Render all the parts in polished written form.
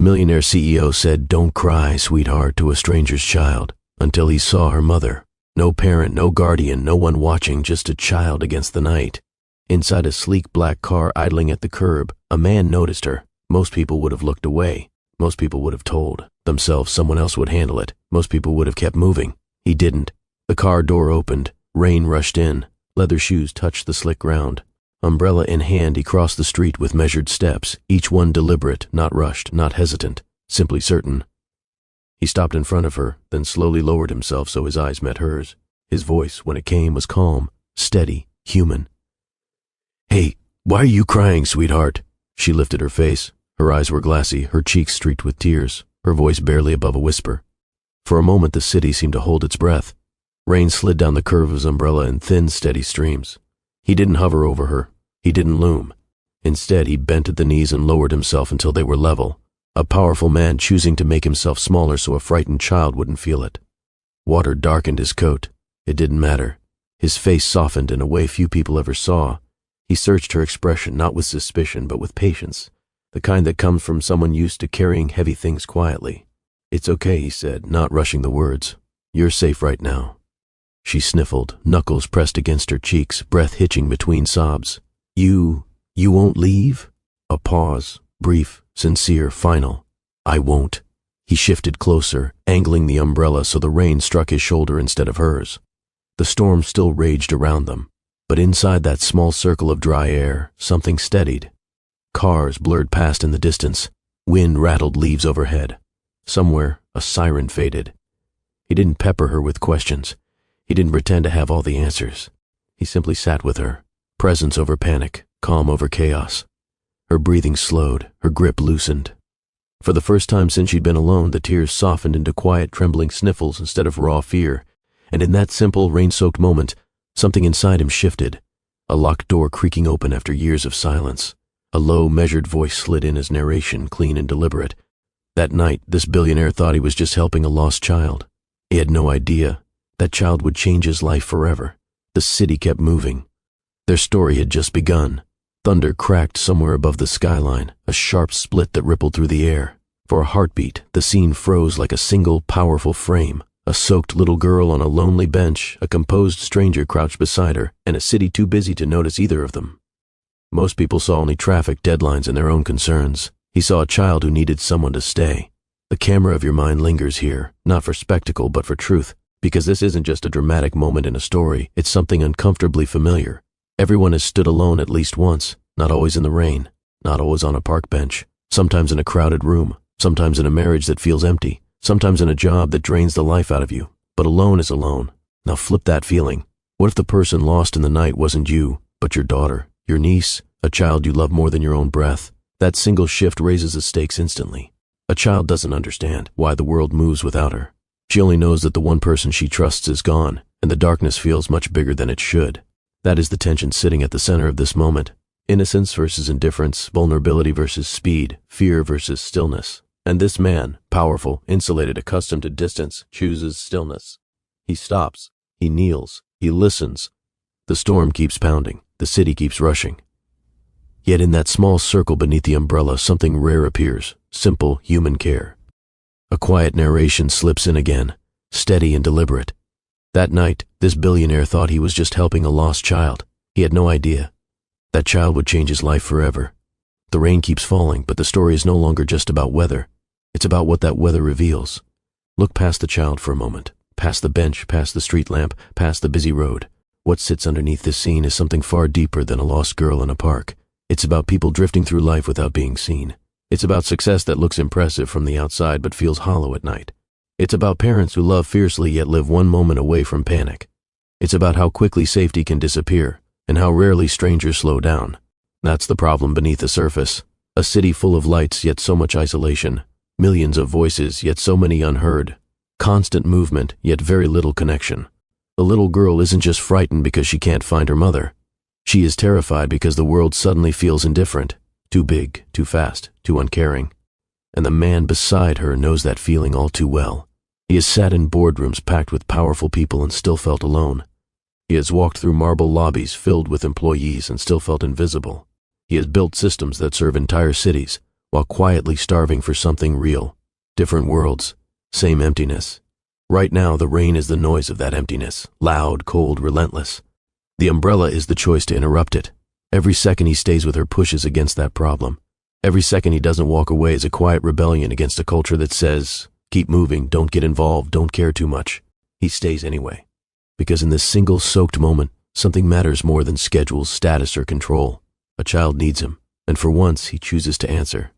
Millionaire CEO said, "Don't cry, sweetheart," to a stranger's child, until he saw her mother. No parent, no guardian, no one watching, just a child against the night. Inside a sleek black car idling at the curb, a man noticed her. Most people would have looked away. Most people would have told themselves someone else would handle it. Most people would have kept moving. He didn't. The car door opened. Rain rushed in. Leather shoes touched the slick ground. Umbrella in hand, he crossed the street with measured steps, each one deliberate, not rushed, not hesitant, simply certain. He stopped in front of her, then slowly lowered himself so his eyes met hers. His voice, when it came, was calm, steady, human. "Hey, why are you crying, sweetheart?" She lifted her face. Her eyes were glassy, her cheeks streaked with tears, her voice barely above a whisper. For a moment the city seemed to hold its breath. Rain slid down the curve of his umbrella in thin, steady streams. He didn't hover over her. He didn't loom. Instead, he bent at the knees and lowered himself until they were level. A powerful man choosing to make himself smaller so a frightened child wouldn't feel it. Water darkened his coat. It didn't matter. His face softened in a way few people ever saw. He searched her expression, not with suspicion, but with patience, the kind that comes from someone used to carrying heavy things quietly. "It's okay," he said, not rushing the words. "You're safe right now." She sniffled, knuckles pressed against her cheeks, breath hitching between sobs. You won't leave?" A pause, brief, sincere, final. "I won't." He shifted closer, angling the umbrella so the rain struck his shoulder instead of hers. The storm still raged around them, but inside that small circle of dry air, something steadied. Cars blurred past in the distance. Wind rattled leaves overhead. Somewhere, a siren faded. He didn't pepper her with questions. He didn't pretend to have all the answers. He simply sat with her. Presence over panic, calm over chaos. Her breathing slowed, her grip loosened. For the first time since she'd been alone, the tears softened into quiet, trembling sniffles instead of raw fear. And in that simple, rain-soaked moment, something inside him shifted. A locked door creaking open after years of silence. A low, measured voice slid in as narration, clean and deliberate. That night, this billionaire thought he was just helping a lost child. He had no idea. That child would change his life forever. The city kept moving. Their story had just begun. Thunder cracked somewhere above the skyline, a sharp split that rippled through the air. For a heartbeat, the scene froze like a single, powerful frame. A soaked little girl on a lonely bench, a composed stranger crouched beside her, and a city too busy to notice either of them. Most people saw only traffic, deadlines, and their own concerns. He saw a child who needed someone to stay. The camera of your mind lingers here, not for spectacle, but for truth. Because this isn't just a dramatic moment in a story, it's something uncomfortably familiar. Everyone has stood alone at least once, not always in the rain, not always on a park bench, sometimes in a crowded room, sometimes in a marriage that feels empty, sometimes in a job that drains the life out of you. But alone is alone. Now flip that feeling. What if the person lost in the night wasn't you, but your daughter, your niece, a child you love more than your own breath? That single shift raises the stakes instantly. A child doesn't understand why the world moves without her. She only knows that the one person she trusts is gone, and the darkness feels much bigger than it should. That is the tension sitting at the center of this moment. Innocence versus indifference, vulnerability versus speed, fear versus stillness. And this man, powerful, insulated, accustomed to distance, chooses stillness. He stops. He kneels. He listens. The storm keeps pounding. The city keeps rushing. Yet in that small circle beneath the umbrella, something rare appears. Simple human care. A quiet narration slips in again, steady and deliberate. That night, this billionaire thought he was just helping a lost child. He had no idea. That child would change his life forever. The rain keeps falling, but the story is no longer just about weather. It's about what that weather reveals. Look past the child for a moment, past the bench, past the street lamp, past the busy road. What sits underneath this scene is something far deeper than a lost girl in a park. It's about people drifting through life without being seen. It's about success that looks impressive from the outside but feels hollow at night. It's about parents who love fiercely yet live one moment away from panic. It's about how quickly safety can disappear and how rarely strangers slow down. That's the problem beneath the surface. A city full of lights yet so much isolation. Millions of voices yet so many unheard. Constant movement yet very little connection. The little girl isn't just frightened because she can't find her mother. She is terrified because the world suddenly feels indifferent. Too big, too fast, too uncaring. And the man beside her knows that feeling all too well. He has sat in boardrooms packed with powerful people and still felt alone. He has walked through marble lobbies filled with employees and still felt invisible. He has built systems that serve entire cities, while quietly starving for something real. Different worlds, same emptiness. Right now, the rain is the noise of that emptiness, loud, cold, relentless. The umbrella is the choice to interrupt it. Every second he stays with her pushes against that problem. Every second he doesn't walk away is a quiet rebellion against a culture that says, keep moving, don't get involved, don't care too much. He stays anyway. Because in this single soaked moment, something matters more than schedules, status, or control. A child needs him, and for once he chooses to answer.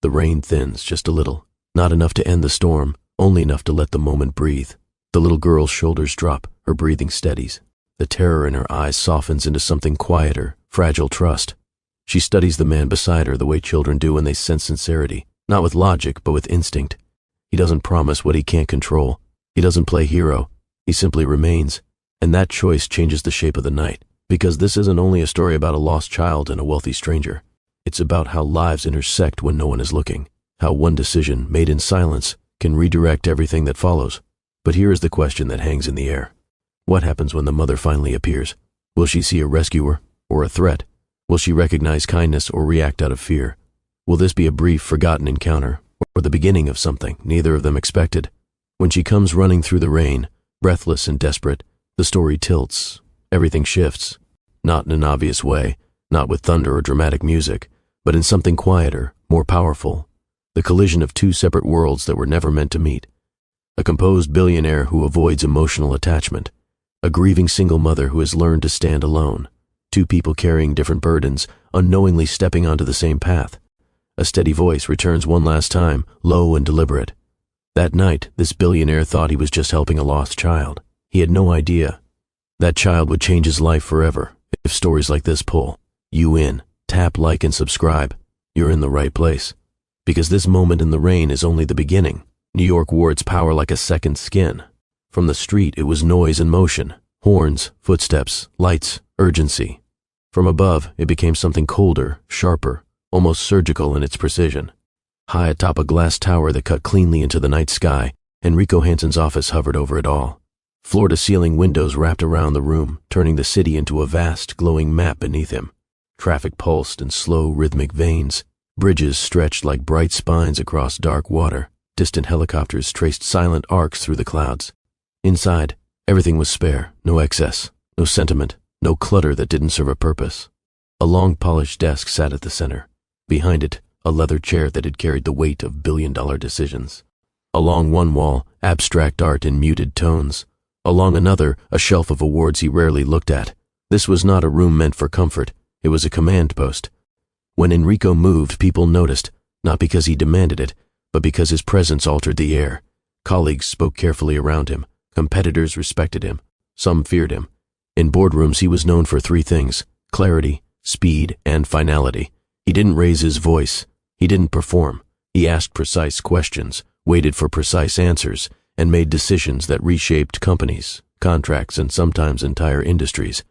The rain thins just a little, not enough to end the storm, only enough to let the moment breathe. The little girl's shoulders drop, her breathing steadies. The terror in her eyes softens into something quieter, fragile trust. She studies the man beside her the way children do when they sense sincerity, not with logic, but with instinct. He doesn't promise what he can't control. He doesn't play hero. He simply remains. And that choice changes the shape of the night, because this isn't only a story about a lost child and a wealthy stranger. It's about how lives intersect when no one is looking, how one decision, made in silence, can redirect everything that follows. But here is the question that hangs in the air. What happens when the mother finally appears? Will she see a rescuer or a threat? Will she recognize kindness or react out of fear? Will this be a brief, forgotten encounter, or the beginning of something neither of them expected? When she comes running through the rain, breathless and desperate, the story tilts. Everything shifts. Not in an obvious way, not with thunder or dramatic music, but in something quieter, more powerful. The collision of two separate worlds that were never meant to meet. A composed billionaire who avoids emotional attachment. A grieving single mother who has learned to stand alone. Two people carrying different burdens, unknowingly stepping onto the same path. A steady voice returns one last time, low and deliberate. That night, this billionaire thought he was just helping a lost child. He had no idea. That child would change his life forever if stories like this pull you in. Tap like and subscribe. You're in the right place. Because this moment in the rain is only the beginning. New York wore its power like a second skin. From the street, it was noise and motion. Horns, footsteps, lights, urgency. From above, it became something colder, sharper, almost surgical in its precision. High atop a glass tower that cut cleanly into the night sky, Enrico Hansen's office hovered over it all. Floor-to-ceiling windows wrapped around the room, turning the city into a vast, glowing map beneath him. Traffic pulsed in slow, rhythmic veins. Bridges stretched like bright spines across dark water. Distant helicopters traced silent arcs through the clouds. Inside, everything was spare, no excess, no sentiment, no clutter that didn't serve a purpose. A long polished desk sat at the center. Behind it, a leather chair that had carried the weight of billion-dollar decisions. Along one wall, abstract art in muted tones. Along another, a shelf of awards he rarely looked at. This was not a room meant for comfort. It was a command post. When Enrico moved, people noticed, not because he demanded it, but because his presence altered the air. Colleagues spoke carefully around him. Competitors respected him. Some feared him. In boardrooms, he was known for three things: clarity, speed, and finality. He didn't raise his voice. He didn't perform. He asked precise questions, waited for precise answers, and made decisions that reshaped companies, contracts, and sometimes entire industries.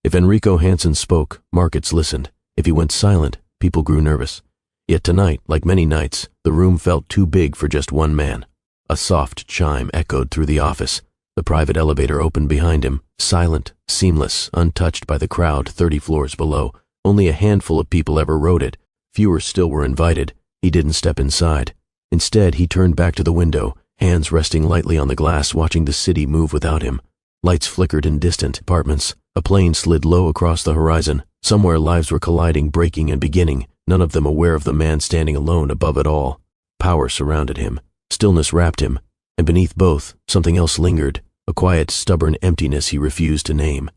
If Enrico Hansen spoke, markets listened. If he went silent, people grew nervous. Yet tonight, like many nights, the room felt too big for just one man. A soft chime echoed through the office. The private elevator opened behind him, silent, seamless, untouched by the crowd 30 floors below. Only a handful of people ever rode it. Fewer still were invited. He didn't step inside. Instead, he turned back to the window, hands resting lightly on the glass, watching the city move without him. Lights flickered in distant apartments. A plane slid low across the horizon. Somewhere lives were colliding, breaking and beginning, none of them aware of the man standing alone above it all. Power surrounded him. Stillness wrapped him. And beneath both, something else lingered, a quiet, stubborn emptiness he refused to name.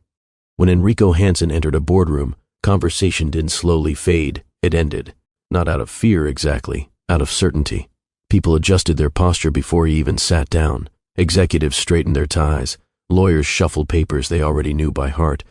When Enrico Hansen entered a boardroom, conversation didn't slowly fade. It ended. Not out of fear exactly, out of certainty. People adjusted their posture before he even sat down. Executives straightened their ties. Lawyers shuffled papers they already knew by heart.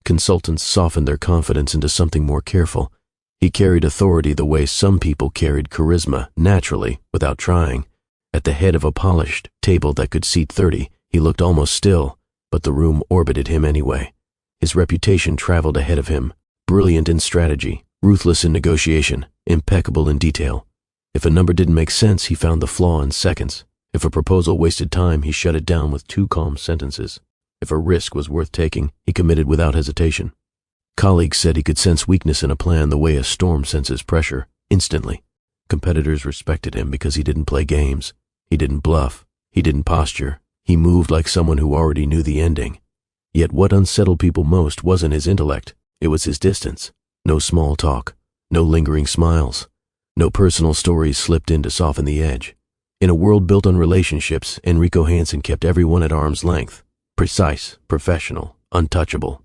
Consultants softened their confidence into something more careful. He carried authority the way some people carried charisma, naturally, without trying. At the head of a polished table that could seat 30, he looked almost still, but the room orbited him anyway. His reputation traveled ahead of him, brilliant in strategy, ruthless in negotiation, impeccable in detail. If a number didn't make sense, he found the flaw in seconds. If a proposal wasted time, he shut it down with 2 calm sentences. If a risk was worth taking, he committed without hesitation. Colleagues said he could sense weakness in a plan the way a storm senses pressure, instantly. Competitors respected him because he didn't play games. He didn't bluff. He didn't posture. He moved like someone who already knew the ending. Yet what unsettled people most wasn't his intellect. It was his distance. No small talk. No lingering smiles. No personal stories slipped in to soften the edge. In a world built on relationships, Enrico Hansen kept everyone at arm's length. Precise, professional, untouchable.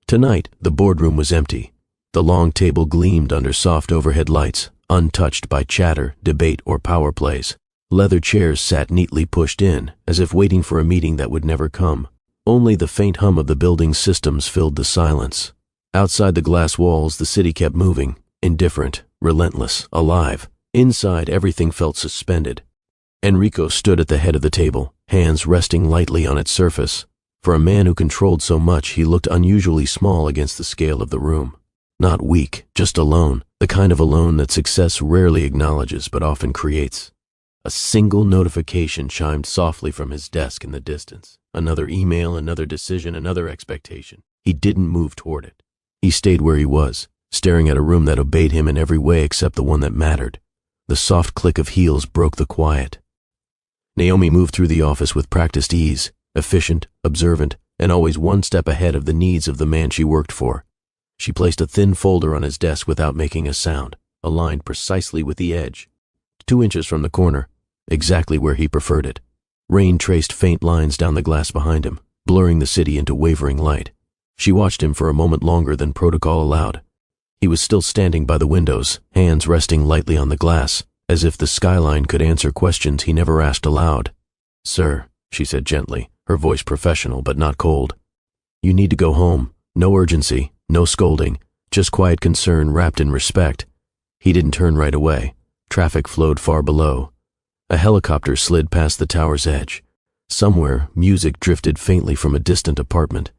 Tonight, the boardroom was empty. The long table gleamed under soft overhead lights, untouched by chatter, debate, or power plays. Leather chairs sat neatly pushed in, as if waiting for a meeting that would never come. Only the faint hum of the building's systems filled the silence. Outside the glass walls, the city kept moving, indifferent, relentless, alive. Inside, everything felt suspended. Enrico stood at the head of the table, hands resting lightly on its surface. For a man who controlled so much, he looked unusually small against the scale of the room. Not weak, just alone, the kind of alone that success rarely acknowledges but often creates. A single notification chimed softly from his desk in the distance. Another email, another decision, another expectation. He didn't move toward it. He stayed where he was, staring at a room that obeyed him in every way except the one that mattered. The soft click of heels broke the quiet. Naomi moved through the office with practiced ease, efficient, observant, and always one step ahead of the needs of the man she worked for. She placed a thin folder on his desk without making a sound, aligned precisely with the edge. 2 inches from the corner, exactly where he preferred it. Rain traced faint lines down the glass behind him, blurring the city into wavering light. She watched him for a moment longer than protocol allowed. He was still standing by the windows, hands resting lightly on the glass, as if the skyline could answer questions he never asked aloud. "Sir," she said gently, her voice professional but not cold. "You need to go home. No urgency, no scolding, just quiet concern wrapped in respect." He didn't turn right away. Traffic flowed far below. A helicopter slid past the tower's edge. Somewhere, music drifted faintly from a distant apartment,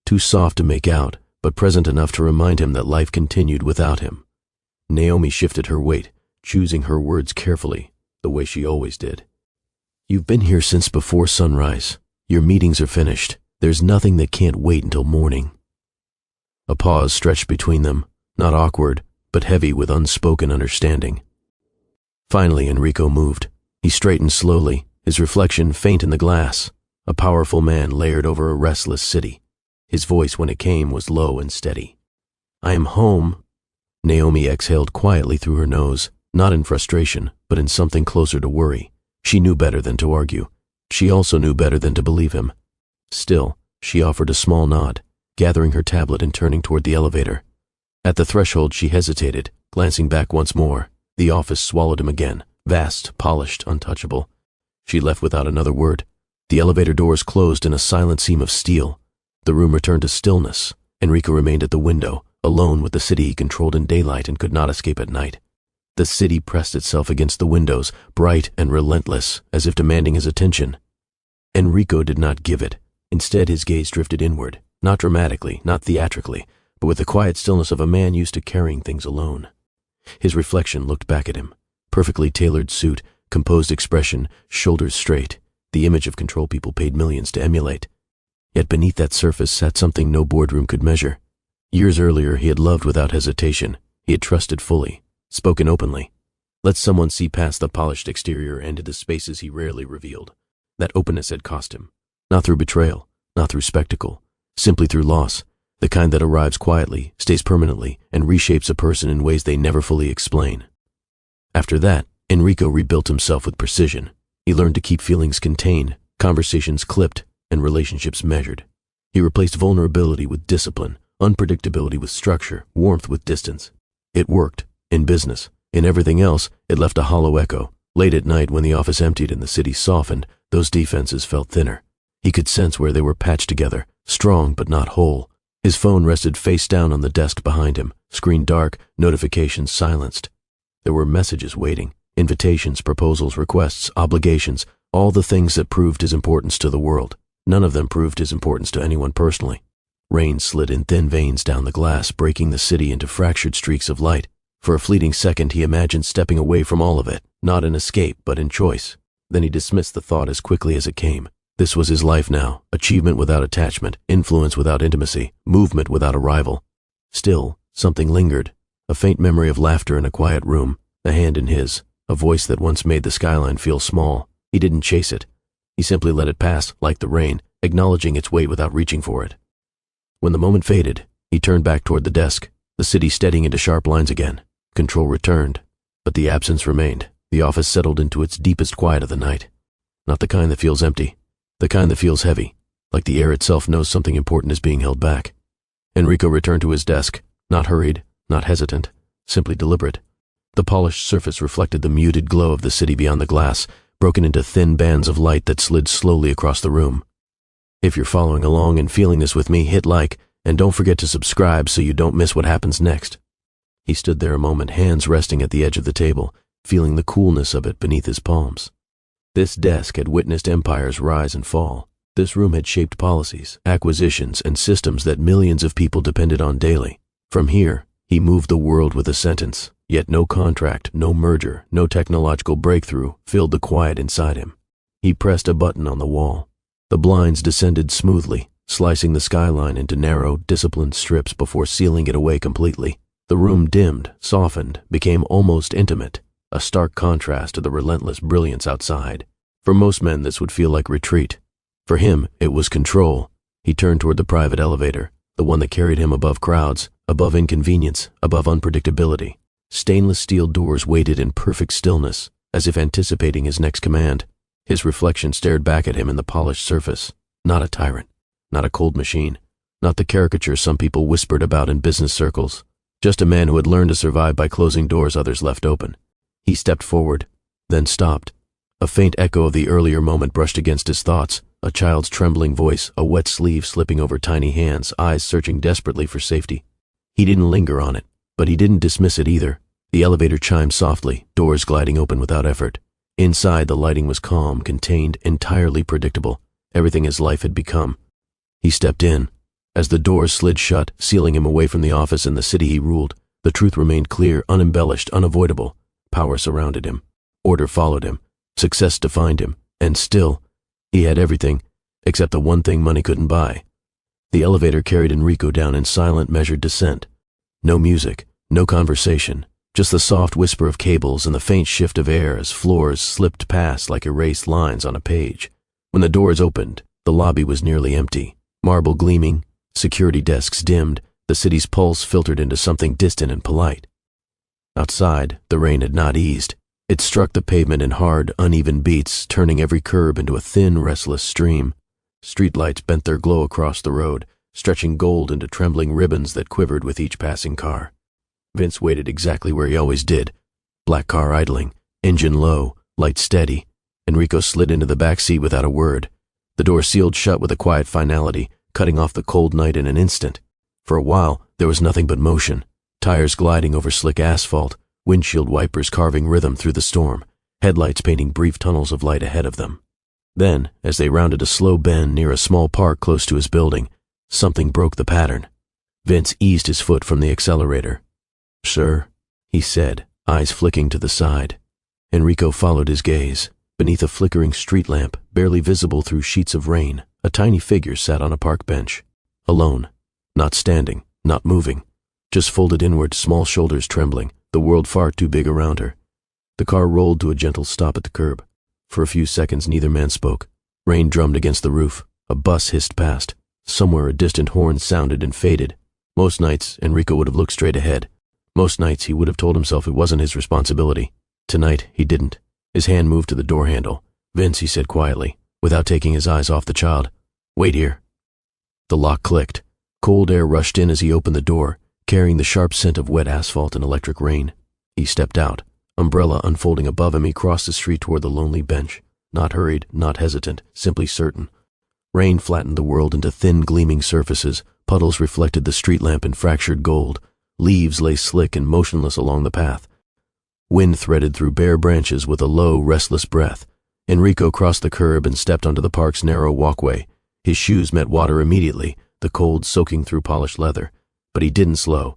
too soft to make out, but present enough to remind him that life continued without him. Naomi shifted her weight, choosing her words carefully, the way she always did. "You've been here since before sunrise. Your meetings are finished. There's nothing that can't wait until morning." A pause stretched between them, not awkward, but heavy with unspoken understanding. Finally, Enrico moved. He straightened slowly, his reflection faint in the glass. A powerful man layered over a restless city. His voice, when it came, was low and steady. "I am home." Naomi exhaled quietly through her nose, not in frustration, but in something closer to worry. She knew better than to argue. She also knew better than to believe him. Still, she offered a small nod, gathering her tablet and turning toward the elevator. At the threshold, she hesitated, glancing back once more. The office swallowed him again, vast, polished, untouchable. She left without another word. The elevator doors closed in a silent seam of steel. The room returned to stillness. Enrico remained at the window, alone with the city he controlled in daylight and could not escape at night. The city pressed itself against the windows, bright and relentless, as if demanding his attention. Enrico did not give it. Instead, his gaze drifted inward, not dramatically, not theatrically, but with the quiet stillness of a man used to carrying things alone. His reflection looked back at him. Perfectly tailored suit, composed expression, shoulders straight, the image of control people paid millions to emulate. Yet beneath that surface sat something no boardroom could measure. Years earlier, he had loved without hesitation. He had trusted fully, spoken openly. Let someone see past the polished exterior and into spaces he rarely revealed. That openness had cost him. Not through betrayal, not through spectacle, simply through loss, the kind that arrives quietly, stays permanently, and reshapes a person in ways they never fully explain. After that, Enrico rebuilt himself with precision. He learned to keep feelings contained, conversations clipped, and relationships measured. He replaced vulnerability with discipline, unpredictability with structure, warmth with distance. It worked, in business. In everything else, it left a hollow echo. Late at night, when the office emptied and the city softened, those defenses felt thinner. He could sense where they were patched together, strong but not whole. His phone rested face down on the desk behind him, screen dark, notifications silenced. There were messages waiting, invitations, proposals, requests, obligations, all the things that proved his importance to the world. None of them proved his importance to anyone personally. Rain slid in thin veins down the glass, breaking the city into fractured streaks of light. For a fleeting second, he imagined stepping away from all of it, not in escape, but in choice. Then he dismissed the thought as quickly as it came. This was his life now, achievement without attachment, influence without intimacy, movement without a rival. Still, something lingered, a faint memory of laughter in a quiet room, a hand in his, a voice that once made the skyline feel small. He didn't chase it. He simply let it pass, like the rain, acknowledging its weight without reaching for it. When the moment faded, he turned back toward the desk, the city steadying into sharp lines again. Control returned, but the absence remained. The office settled into its deepest quiet of the night. Not the kind that feels empty, the kind that feels heavy, like the air itself knows something important is being held back. Enrico returned to his desk, not hurried, not hesitant, simply deliberate. The polished surface reflected the muted glow of the city beyond the glass, broken into thin bands of light that slid slowly across the room. If you're following along and feeling this with me, hit like, and don't forget to subscribe so you don't miss what happens next. He stood there a moment, hands resting at the edge of the table, feeling the coolness of it beneath his palms. This desk had witnessed empires rise and fall. This room had shaped policies, acquisitions, and systems that millions of people depended on daily. From here, he moved the world with a sentence, yet no contract, no merger, no technological breakthrough filled the quiet inside him. He pressed a button on the wall. The blinds descended smoothly, slicing the skyline into narrow, disciplined strips before sealing it away completely. The room dimmed, softened, became almost intimate, a stark contrast to the relentless brilliance outside. For most men, this would feel like retreat. For him, it was control. He turned toward the private elevator, the one that carried him above crowds, above inconvenience, above unpredictability. Stainless steel doors waited in perfect stillness, as if anticipating his next command. His reflection stared back at him in the polished surface. Not a tyrant, not a cold machine, not the caricature some people whispered about in business circles. Just a man who had learned to survive by closing doors others left open. He stepped forward, then stopped. A faint echo of the earlier moment brushed against his thoughts, a child's trembling voice, a wet sleeve slipping over tiny hands, eyes searching desperately for safety. He didn't linger on it, but he didn't dismiss it either. The elevator chimed softly, doors gliding open without effort. Inside, the lighting was calm, contained, entirely predictable, everything his life had become. He stepped in. As the doors slid shut, sealing him away from the office and the city he ruled, the truth remained clear, unembellished, unavoidable. Power surrounded him. Order followed him. Success defined him. And still, he had everything, except the one thing money couldn't buy. The elevator carried Enrico down in silent, measured descent. No music, no conversation, just the soft whisper of cables and the faint shift of air as floors slipped past like erased lines on a page. When the doors opened, the lobby was nearly empty. Marble gleaming, security desks dimmed, the city's pulse filtered into something distant and polite. Outside, the rain had not eased. It struck the pavement in hard, uneven beats, turning every curb into a thin, restless stream. Streetlights bent their glow across the road, stretching gold into trembling ribbons that quivered with each passing car. Vince waited exactly where he always did. Black car idling, engine low, light steady. Enrico slid into the back seat without a word. The door sealed shut with a quiet finality, cutting off the cold night in an instant. For a while, there was nothing but motion. Tires gliding over slick asphalt, windshield wipers carving rhythm through the storm, headlights painting brief tunnels of light ahead of them. Then, as they rounded a slow bend near a small park close to his building, something broke the pattern. Vince eased his foot from the accelerator. "Sir," he said, eyes flicking to the side. Enrico followed his gaze. Beneath a flickering street lamp, barely visible through sheets of rain, a tiny figure sat on a park bench. Alone. Not standing, not moving. Just folded inward, small shoulders trembling, the world far too big around her. The car rolled to a gentle stop at the curb. For a few seconds neither man spoke. Rain drummed against the roof. A bus hissed past. Somewhere a distant horn sounded and faded. Most nights, Enrico would have looked straight ahead. Most nights he would have told himself it wasn't his responsibility. Tonight, he didn't. His hand moved to the door handle. "Vince," he said quietly, without taking his eyes off the child. "Wait here." The lock clicked. Cold air rushed in as he opened the door, carrying the sharp scent of wet asphalt and electric rain. He stepped out. Umbrella unfolding above him, he crossed the street toward the lonely bench. Not hurried, not hesitant, simply certain. Rain flattened the world into thin, gleaming surfaces. Puddles reflected the street lamp in fractured gold. Leaves lay slick and motionless along the path. Wind threaded through bare branches with a low, restless breath. Enrico crossed the curb and stepped onto the park's narrow walkway. His shoes met water immediately, the cold soaking through polished leather. But he didn't slow.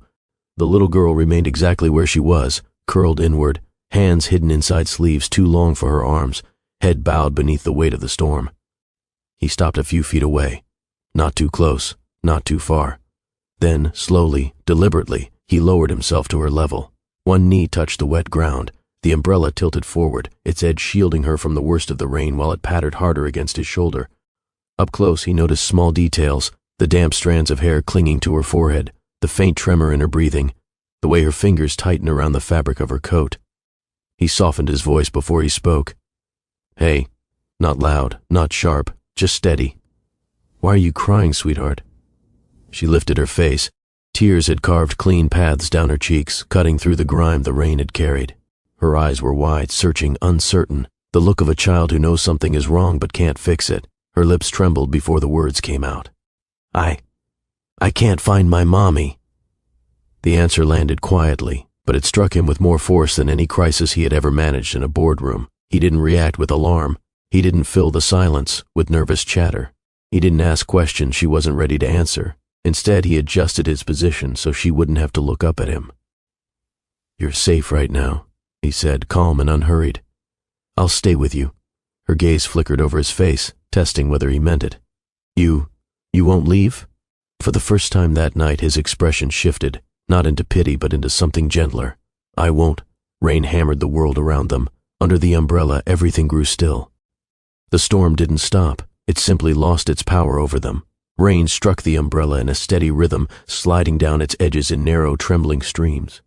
The little girl remained exactly where she was, curled inward, hands hidden inside sleeves too long for her arms, head bowed beneath the weight of the storm. He stopped a few feet away. Not too close, not too far. Then, slowly, deliberately, he lowered himself to her level. One knee touched the wet ground, The umbrella tilted forward, its edge shielding her from the worst of the rain while it pattered harder against his shoulder. Up close, he noticed small details, the damp strands of hair clinging to her forehead, the faint tremor in her breathing, the way her fingers tightened around the fabric of her coat. He softened his voice before he spoke. "Hey," not loud, not sharp, just steady. "Why are you crying, sweetheart?" She lifted her face. Tears had carved clean paths down her cheeks, cutting through the grime the rain had carried. Her eyes were wide, searching, uncertain, the look of a child who knows something is wrong but can't fix it. Her lips trembled before the words came out. I can't find my mommy." The answer landed quietly, but it struck him with more force than any crisis he had ever managed in a boardroom. He didn't react with alarm. He didn't fill the silence with nervous chatter. He didn't ask questions she wasn't ready to answer. Instead, he adjusted his position so she wouldn't have to look up at him. "You're safe right now," he said, calm and unhurried. "I'll stay with you." Her gaze flickered over his face, testing whether he meant it. You won't leave?" For the first time that night, his expression shifted, not into pity but into something gentler. "I won't." Rain hammered the world around them. Under the umbrella, everything grew still. The storm didn't stop. It simply lost its power over them. Rain struck the umbrella in a steady rhythm, sliding down its edges in narrow, trembling streams.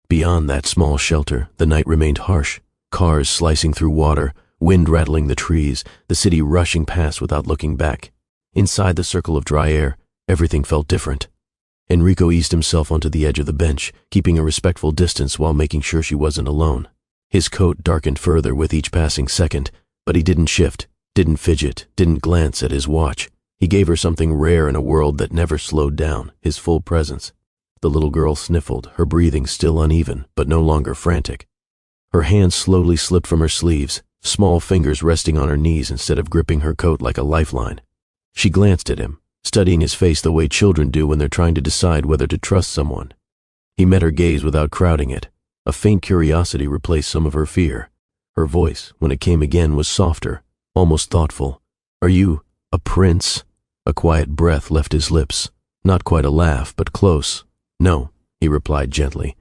Beyond that small shelter, the night remained harsh. Cars slicing through water, wind rattling the trees, the city rushing past without looking back. Inside the circle of dry air, everything felt different. Enrico eased himself onto the edge of the bench, keeping a respectful distance while making sure she wasn't alone. His coat darkened further with each passing second, but he didn't shift, didn't fidget, didn't glance at his watch. He gave her something rare in a world that never slowed down, his full presence. The little girl sniffled, her breathing still uneven, but no longer frantic. Her hands slowly slipped from her sleeves, small fingers resting on her knees instead of gripping her coat like a lifeline. She glanced at him, studying his face the way children do when they're trying to decide whether to trust someone. He met her gaze without crowding it. A faint curiosity replaced some of her fear. Her voice, when it came again, was softer, almost thoughtful. "Are you a prince?" A quiet breath left his lips. Not quite a laugh, but close. "No," he replied gently.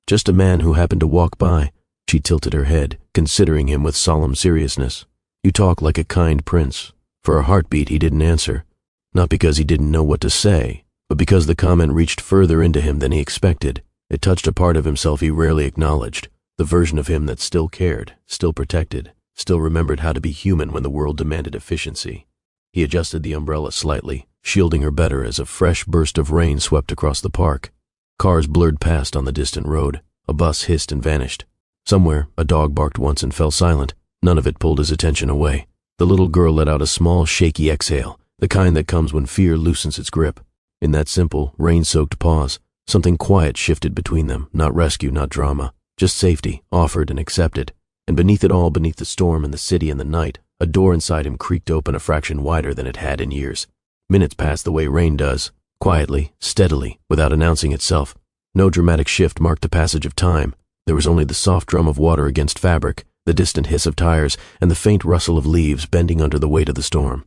"Just a man who happened to walk by." She tilted her head, considering him with solemn seriousness. "You talk like a kind prince." For a heartbeat, he didn't answer. Not because he didn't know what to say, but because the comment reached further into him than he expected. It touched a part of himself he rarely acknowledged, the version of him that still cared, still protected, still remembered how to be human when the world demanded efficiency. He adjusted the umbrella slightly, shielding her better as a fresh burst of rain swept across the park. Cars blurred past on the distant road. A bus hissed and vanished. Somewhere, a dog barked once and fell silent. None of it pulled his attention away. The little girl let out a small, shaky exhale, the kind that comes when fear loosens its grip. In that simple, rain-soaked pause, something quiet shifted between them, not rescue, not drama, just safety, offered and accepted. And beneath it all, beneath the storm and the city and the night, a door inside him creaked open a fraction wider than it had in years. Minutes passed the way rain does, quietly, steadily, without announcing itself. No dramatic shift marked the passage of time. There was only the soft drum of water against fabric, the distant hiss of tires, and the faint rustle of leaves bending under the weight of the storm.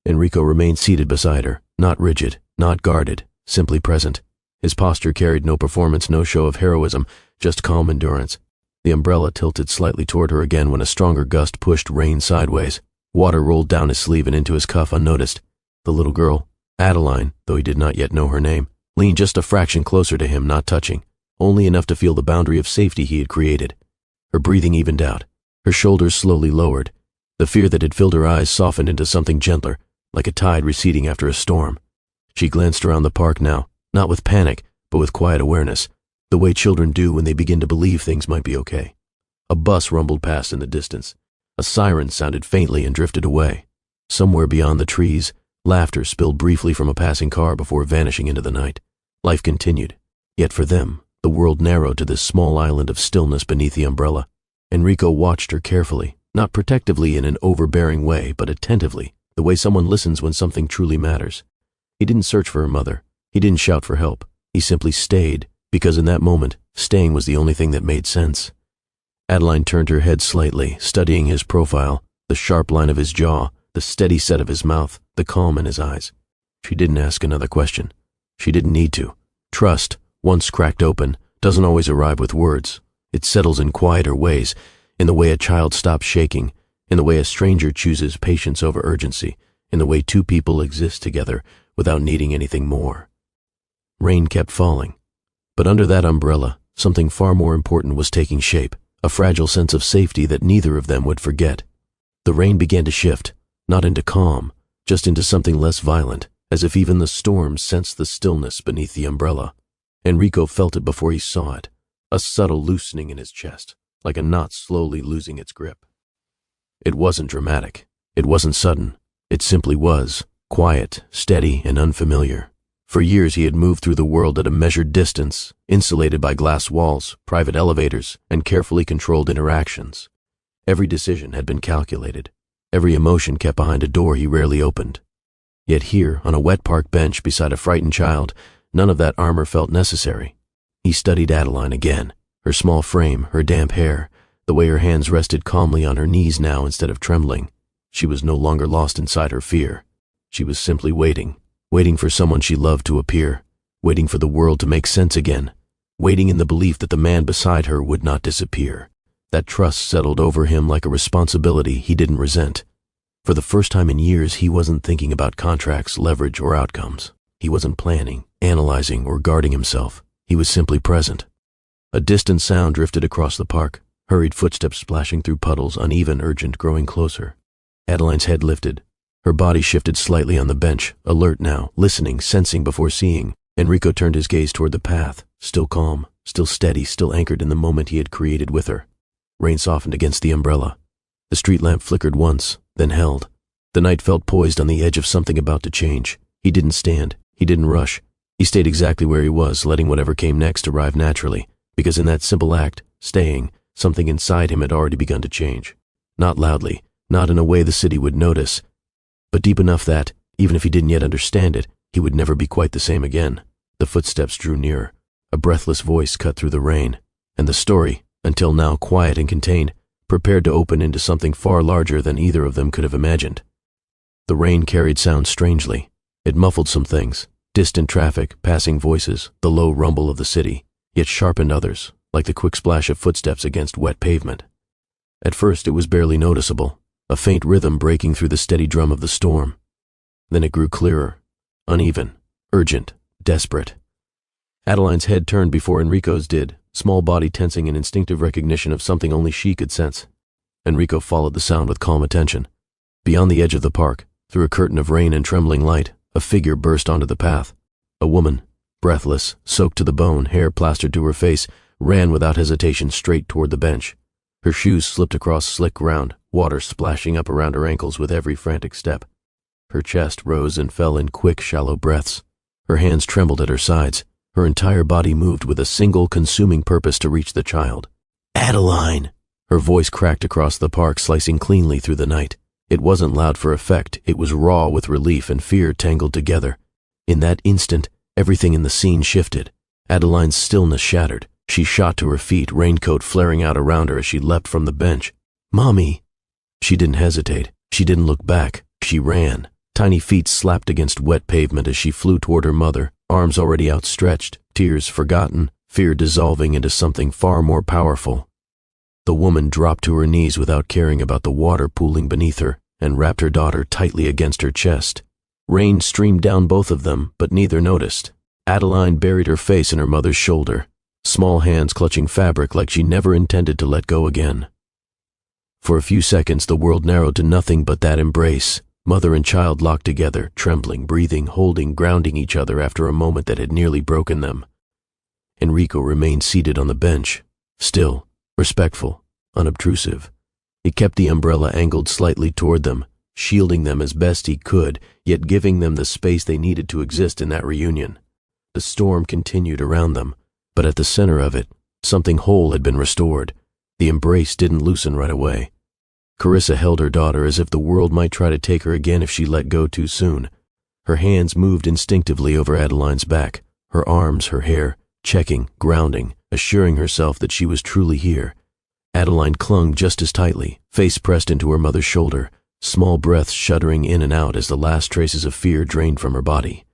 Enrico remained seated beside her, not rigid, not guarded, simply present. His posture carried no performance, no show of heroism, just calm endurance. The umbrella tilted slightly toward her again when a stronger gust pushed rain sideways. Water rolled down his sleeve and into his cuff unnoticed. The little girl, Adeline, though he did not yet know her name, leaned just a fraction closer to him, not touching, only enough to feel the boundary of safety he had created. Her breathing evened out. Her shoulders slowly lowered. The fear that had filled her eyes softened into something gentler, like a tide receding after a storm. She glanced around the park now, not with panic, but with quiet awareness, the way children do when they begin to believe things might be okay. A bus rumbled past in the distance. A siren sounded faintly and drifted away. Somewhere beyond the trees, laughter spilled briefly from a passing car before vanishing into the night. Life continued. Yet for them, the world narrowed to this small island of stillness beneath the umbrella. Enrico watched her carefully, not protectively in an overbearing way, but attentively, the way someone listens when something truly matters. He didn't search for her mother. He didn't shout for help. He simply stayed, because in that moment, staying was the only thing that made sense. Adeline turned her head slightly, studying his profile, the sharp line of his jaw, the steady set of his mouth, the calm in his eyes. She didn't ask another question. She didn't need to. Trust, once cracked open, doesn't always arrive with words. It settles in quieter ways, in the way a child stops shaking, in the way a stranger chooses patience over urgency, in the way two people exist together without needing anything more. Rain kept falling, but under that umbrella, something far more important was taking shape, a fragile sense of safety that neither of them would forget. The rain began to shift, not into calm, just into something less violent, as if even the storm sensed the stillness beneath the umbrella. Enrico felt it before he saw it, a subtle loosening in his chest, like a knot slowly losing its grip. It wasn't dramatic. It wasn't sudden. It simply was, quiet, steady, and unfamiliar. For years he had moved through the world at a measured distance, insulated by glass walls, private elevators, and carefully controlled interactions. Every decision had been calculated. Every emotion kept behind a door he rarely opened. Yet here, on a wet park bench beside a frightened child, none of that armor felt necessary. He studied Adeline again, her small frame, her damp hair, the way her hands rested calmly on her knees now instead of trembling. She was no longer lost inside her fear. She was simply waiting for someone she loved to appear, waiting for the world to make sense again, waiting in the belief that the man beside her would not disappear. That trust settled over him like a responsibility he didn't resent. For the first time in years, he wasn't thinking about contracts, leverage, or outcomes. He wasn't planning, analyzing, or guarding himself. He was simply present. A distant sound drifted across the park, hurried footsteps splashing through puddles, uneven, urgent, growing closer. Adeline's head lifted. Her body shifted slightly on the bench, alert now, listening, sensing before seeing. Enrico turned his gaze toward the path, still calm, still steady, still anchored in the moment he had created with her. Rain softened against the umbrella. The street lamp flickered once, then held. The night felt poised on the edge of something about to change. He didn't stand. He didn't rush. He stayed exactly where he was, letting whatever came next arrive naturally, because in that simple act, staying, something inside him had already begun to change. Not loudly, not in a way the city would notice, but deep enough that, even if he didn't yet understand it, he would never be quite the same again. The footsteps drew nearer. A breathless voice cut through the rain, and the story, until now quiet and contained, prepared to open into something far larger than either of them could have imagined. The rain carried sound strangely. It muffled some things, distant traffic, passing voices, the low rumble of the city, yet sharpened others, like the quick splash of footsteps against wet pavement. At first it was barely noticeable, a faint rhythm breaking through the steady drum of the storm. Then it grew clearer, uneven, urgent, desperate. Adeline's head turned before Enrico's did, small body tensing in instinctive recognition of something only she could sense. Enrico followed the sound with calm attention. Beyond the edge of the park, through a curtain of rain and trembling light, a figure burst onto the path. A woman, breathless, soaked to the bone, hair plastered to her face, ran without hesitation straight toward the bench. Her shoes slipped across slick ground, water splashing up around her ankles with every frantic step. Her chest rose and fell in quick, shallow breaths. Her hands trembled at her sides. Her entire body moved with a single, consuming purpose to reach the child. "Adeline!" Her voice cracked across the park, slicing cleanly through the night. It wasn't loud for effect. It was raw with relief and fear tangled together. In that instant, everything in the scene shifted. Adeline's stillness shattered. She shot to her feet, raincoat flaring out around her as she leapt from the bench. "Mommy!" She didn't hesitate. She didn't look back. She ran. Tiny feet slapped against wet pavement as she flew toward her mother, arms already outstretched, tears forgotten, fear dissolving into something far more powerful. The woman dropped to her knees without caring about the water pooling beneath her and wrapped her daughter tightly against her chest. Rain streamed down both of them, but neither noticed. Adeline buried her face in her mother's shoulder, small hands clutching fabric like she never intended to let go again. For a few seconds, the world narrowed to nothing but that embrace. Mother and child locked together, trembling, breathing, holding, grounding each other after a moment that had nearly broken them. Enrico remained seated on the bench, still, respectful, unobtrusive. He kept the umbrella angled slightly toward them, shielding them as best he could, yet giving them the space they needed to exist in that reunion. The storm continued around them, but at the center of it, something whole had been restored. The embrace didn't loosen right away. Carissa held her daughter as if the world might try to take her again if she let go too soon. Her hands moved instinctively over Adeline's back, her arms, her hair, checking, grounding, assuring herself that she was truly here. Adeline clung just as tightly, face pressed into her mother's shoulder, small breaths shuddering in and out as the last traces of fear drained from her body.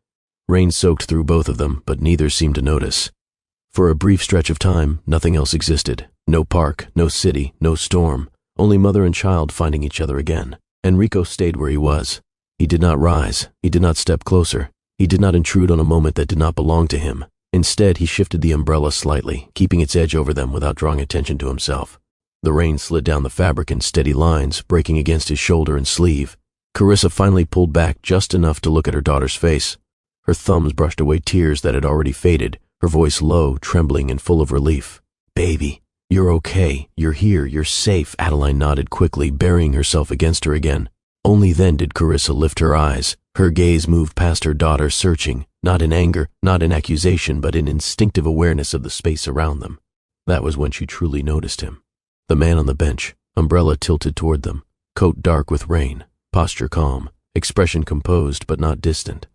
Rain soaked through both of them, but neither seemed to notice. For a brief stretch of time, nothing else existed. No park, no city, no storm, only mother and child finding each other again. Enrico stayed where he was. He did not rise. He did not step closer. He did not intrude on a moment that did not belong to him. Instead, he shifted the umbrella slightly, keeping its edge over them without drawing attention to himself. The rain slid down the fabric in steady lines, breaking against his shoulder and sleeve. Carissa finally pulled back just enough to look at her daughter's face. Her thumbs brushed away tears that had already faded, her voice low, trembling, and full of relief. "Baby, you're okay. You're here. You're safe." Adeline nodded quickly, burying herself against her again. Only then did Carissa lift her eyes. Her gaze moved past her daughter, searching, not in anger, not in accusation, but in instinctive awareness of the space around them. That was when she truly noticed him. The man on the bench, umbrella tilted toward them, coat dark with rain, posture calm, expression composed but not distant.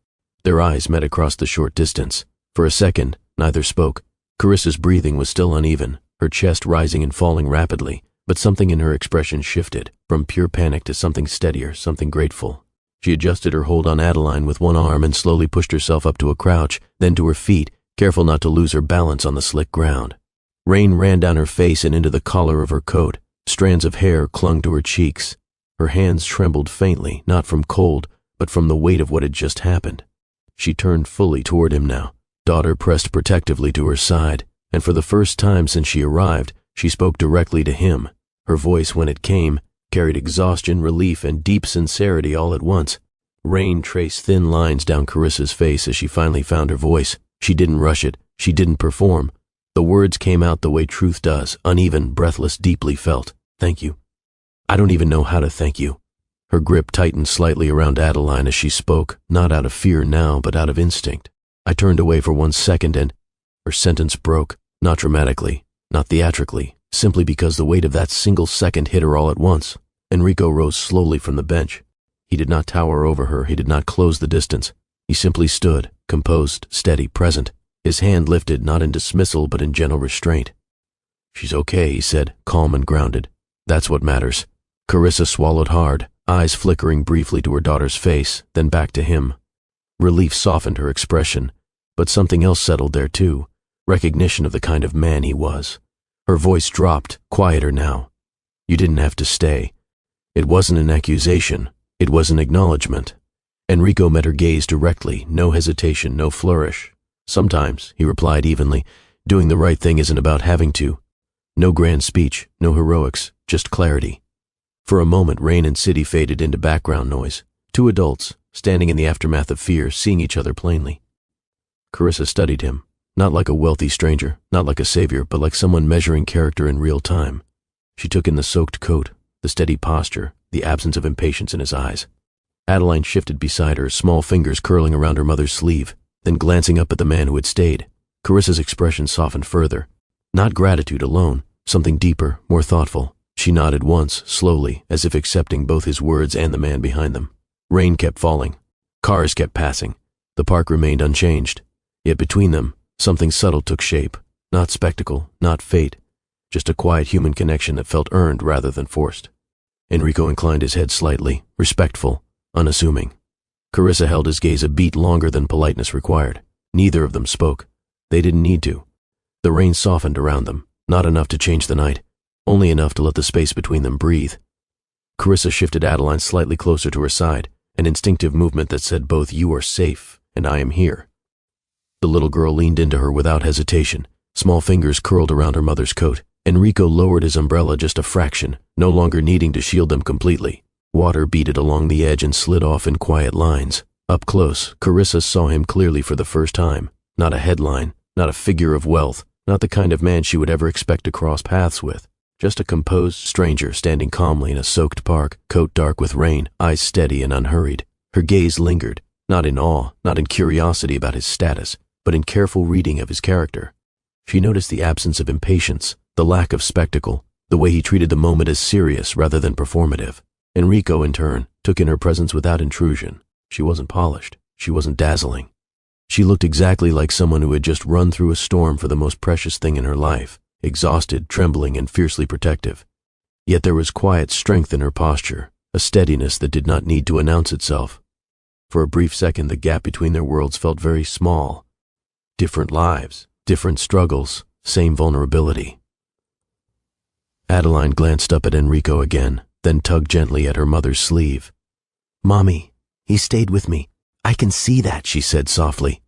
Their eyes met across the short distance. For a second, neither spoke. Carissa's breathing was still uneven, her chest rising and falling rapidly, but something in her expression shifted, from pure panic to something steadier, something grateful. She adjusted her hold on Adeline with one arm and slowly pushed herself up to a crouch, then to her feet, careful not to lose her balance on the slick ground. Rain ran down her face and into the collar of her coat. Strands of hair clung to her cheeks. Her hands trembled faintly, not from cold, but from the weight of what had just happened. She turned fully toward him now, daughter pressed protectively to her side, and for the first time since she arrived, she spoke directly to him. Her voice, when it came, carried exhaustion, relief, and deep sincerity all at once. Rain traced thin lines down Carissa's face as she finally found her voice. She didn't rush it. She didn't perform. The words came out the way truth does, uneven, breathless, deeply felt. "Thank you. I don't even know how to thank you." Her grip tightened slightly around Adeline as she spoke, not out of fear now, but out of instinct. "I turned away for 1 second and—" Her sentence broke, not dramatically, not theatrically, simply because the weight of that single second hit her all at once. Enrico rose slowly from the bench. He did not tower over her, he did not close the distance. He simply stood, composed, steady, present, his hand lifted not in dismissal but in gentle restraint. "She's okay," he said, calm and grounded. "That's what matters." Carissa swallowed hard, eyes flickering briefly to her daughter's face, then back to him. Relief softened her expression, but something else settled there too, recognition of the kind of man he was. Her voice dropped, quieter now. "You didn't have to stay." It wasn't an accusation, it was an acknowledgement. Enrico met her gaze directly, no hesitation, no flourish. "Sometimes," he replied evenly, "doing the right thing isn't about having to." No grand speech, no heroics, just clarity. For a moment, rain and city faded into background noise. Two adults, standing in the aftermath of fear, seeing each other plainly. Carissa studied him, not like a wealthy stranger, not like a savior, but like someone measuring character in real time. She took in the soaked coat, the steady posture, the absence of impatience in his eyes. Adeline shifted beside her, small fingers curling around her mother's sleeve, then glancing up at the man who had stayed. Carissa's expression softened further. Not gratitude alone, something deeper, more thoughtful. She nodded once, slowly, as if accepting both his words and the man behind them. Rain kept falling. Cars kept passing. The park remained unchanged. Yet between them, something subtle took shape. Not spectacle, not fate. Just a quiet human connection that felt earned rather than forced. Enrico inclined his head slightly, respectful, unassuming. Carissa held his gaze a beat longer than politeness required. Neither of them spoke. They didn't need to. The rain softened around them, not enough to change the night, only enough to let the space between them breathe. Carissa shifted Adeline slightly closer to her side, an instinctive movement that said both "You are safe" and "I am here." The little girl leaned into her without hesitation, small fingers curled around her mother's coat. Enrico lowered his umbrella just a fraction, no longer needing to shield them completely. Water beaded along the edge and slid off in quiet lines. Up close, Carissa saw him clearly for the first time. Not a headline, not a figure of wealth, not the kind of man she would ever expect to cross paths with. Just a composed stranger standing calmly in a soaked park, coat dark with rain, eyes steady and unhurried. Her gaze lingered, not in awe, not in curiosity about his status, but in careful reading of his character. She noticed the absence of impatience, the lack of spectacle, the way he treated the moment as serious rather than performative. Enrico, in turn, took in her presence without intrusion. She wasn't polished. She wasn't dazzling. She looked exactly like someone who had just run through a storm for the most precious thing in her life, exhausted, trembling, and fiercely protective. Yet there was quiet strength in her posture, a steadiness that did not need to announce itself. For a brief second, the gap between their worlds felt very small. Different lives, different struggles, same vulnerability. Adeline glanced up at Enrico again, then tugged gently at her mother's sleeve. "Mommy, he stayed with me. I can see that," she said softly.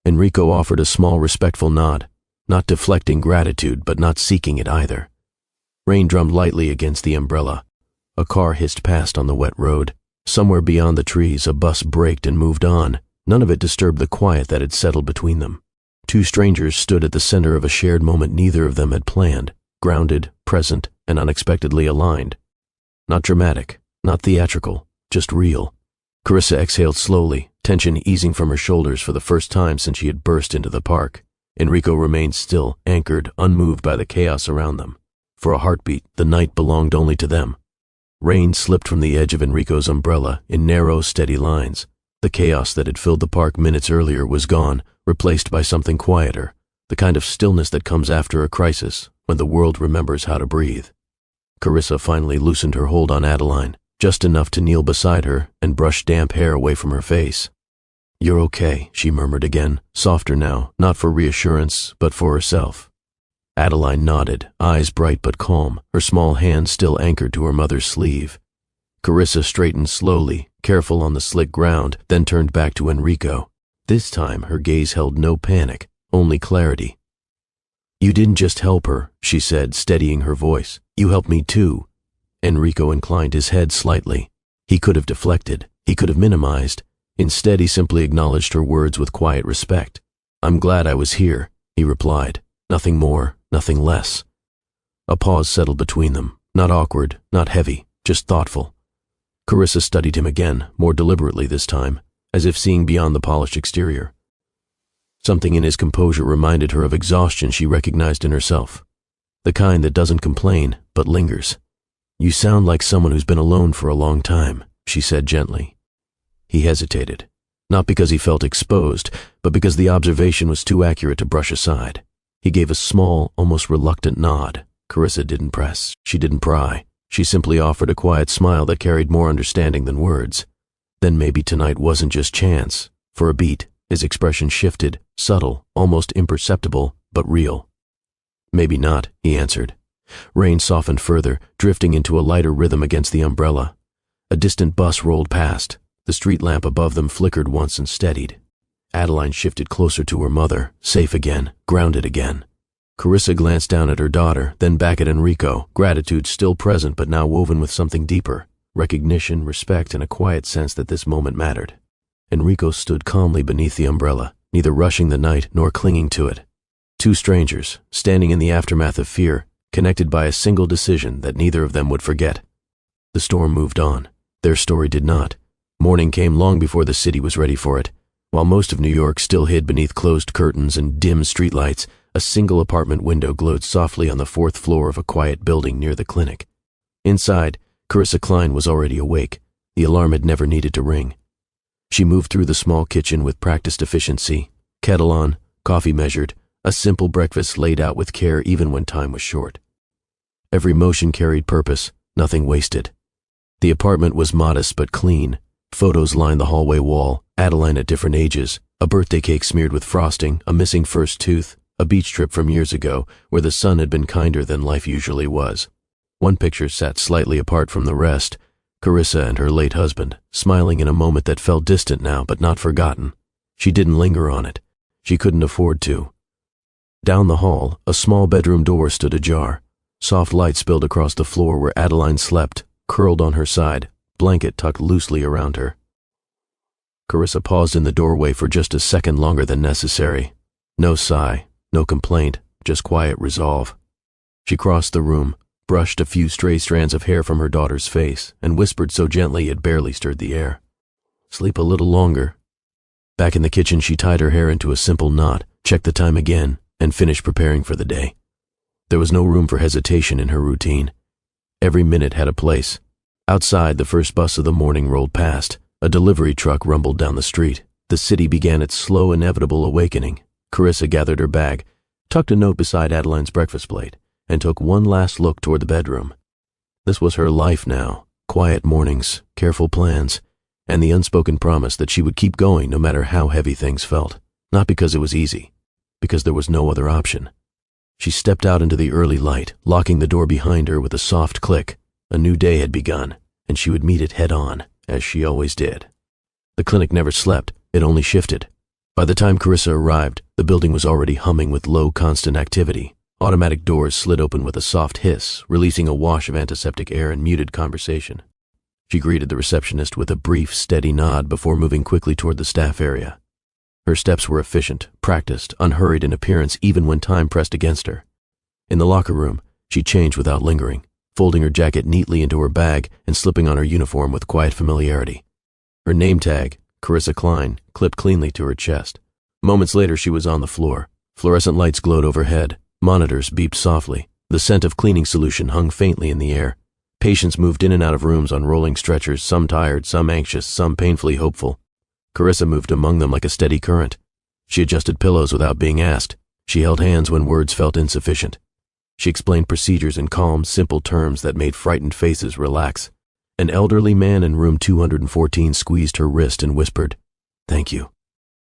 Enrico offered a small respectful nod, not deflecting gratitude but not seeking it either. Rain drummed lightly against the umbrella. A car hissed past on the wet road. Somewhere beyond the trees, a bus braked and moved on. None of it disturbed the quiet that had settled between them. Two strangers stood at the center of a shared moment neither of them had planned, grounded, present, and unexpectedly aligned. Not dramatic, not theatrical, just real. Carissa exhaled slowly, tension easing from her shoulders for the first time since she had burst into the park. Enrico remained still, anchored, unmoved by the chaos around them. For a heartbeat, the night belonged only to them. Rain slipped from the edge of Enrico's umbrella in narrow, steady lines. The chaos that had filled the park minutes earlier was gone, replaced by something quieter, the kind of stillness that comes after a crisis, when the world remembers how to breathe. Carissa finally loosened her hold on Adeline, just enough to kneel beside her and brush damp hair away from her face. "You're okay," she murmured again, softer now, not for reassurance, but for herself. Adeline nodded, eyes bright but calm, her small hand still anchored to her mother's sleeve. Carissa straightened slowly, careful on the slick ground, then turned back to Enrico. This time her gaze held no panic, only clarity. "You didn't just help her," she said, steadying her voice. "You helped me too." Enrico inclined his head slightly. He could have deflected, he could have minimized. Instead, he simply acknowledged her words with quiet respect. "I'm glad I was here," he replied. Nothing more, nothing less. A pause settled between them, not awkward, not heavy, just thoughtful. Carissa studied him again, more deliberately this time, as if seeing beyond the polished exterior. Something in his composure reminded her of exhaustion she recognized in herself, the kind that doesn't complain, but lingers. "You sound like someone who's been alone for a long time," she said gently. He hesitated, not because he felt exposed, but because the observation was too accurate to brush aside. He gave a small, almost reluctant nod. Carissa didn't press, she didn't pry. She simply offered a quiet smile that carried more understanding than words. Then maybe tonight wasn't just chance. For a beat, his expression shifted, subtle, almost imperceptible, but real. "Maybe not," he answered. Rain softened further, drifting into a lighter rhythm against the umbrella. A distant bus rolled past. The street lamp above them flickered once and steadied. Adeline shifted closer to her mother, safe again, grounded again. Carissa glanced down at her daughter, then back at Enrico, gratitude still present but now woven with something deeper, recognition, respect, and a quiet sense that this moment mattered. Enrico stood calmly beneath the umbrella, neither rushing the night nor clinging to it. Two strangers, standing in the aftermath of fear, connected by a single decision that neither of them would forget. The storm moved on. Their story did not. Morning came long before the city was ready for it. While most of New York still hid beneath closed curtains and dim streetlights, a single apartment window glowed softly on the fourth floor of a quiet building near the clinic. Inside, Carissa Klein was already awake. The alarm had never needed to ring. She moved through the small kitchen with practiced efficiency, kettle on, coffee measured, a simple breakfast laid out with care even when time was short. Every motion carried purpose, nothing wasted. The apartment was modest but clean. Photos lined the hallway wall, Adeline at different ages, a birthday cake smeared with frosting, a missing first tooth, a beach trip from years ago where the sun had been kinder than life usually was. One picture sat slightly apart from the rest, Carissa and her late husband, smiling in a moment that felt distant now but not forgotten. She didn't linger on it. She couldn't afford to. Down the hall, a small bedroom door stood ajar. Soft light spilled across the floor where Adeline slept, curled on her side, blanket tucked loosely around her. Carissa paused in the doorway for just a second longer than necessary. No sigh, no complaint, just quiet resolve. She crossed the room, brushed a few stray strands of hair from her daughter's face, and whispered so gently it barely stirred the air. "Sleep a little longer." Back in the kitchen, she tied her hair into a simple knot, checked the time again, and finished preparing for the day. There was no room for hesitation in her routine. Every minute had a place. Outside, the first bus of the morning rolled past. A delivery truck rumbled down the street. The city began its slow, inevitable awakening. Carissa gathered her bag, tucked a note beside Adeline's breakfast plate, and took one last look toward the bedroom. This was her life now. Quiet mornings, careful plans, and the unspoken promise that she would keep going no matter how heavy things felt. Not because it was easy, because there was no other option. She stepped out into the early light, locking the door behind her with a soft click. A new day had begun, and she would meet it head-on, as she always did. The clinic never slept, it only shifted. By the time Carissa arrived, the building was already humming with low, constant activity. Automatic doors slid open with a soft hiss, releasing a wash of antiseptic air and muted conversation. She greeted the receptionist with a brief, steady nod before moving quickly toward the staff area. Her steps were efficient, practiced, unhurried in appearance even when time pressed against her. In the locker room, she changed without lingering, folding her jacket neatly into her bag and slipping on her uniform with quiet familiarity. Her name tag, Carissa Klein, clipped cleanly to her chest. Moments later, she was on the floor. Fluorescent lights glowed overhead. Monitors beeped softly. The scent of cleaning solution hung faintly in the air. Patients moved in and out of rooms on rolling stretchers, some tired, some anxious, some painfully hopeful. Carissa moved among them like a steady current. She adjusted pillows without being asked. She held hands when words felt insufficient. She explained procedures in calm, simple terms that made frightened faces relax. An elderly man in room 214 squeezed her wrist and whispered, "Thank you."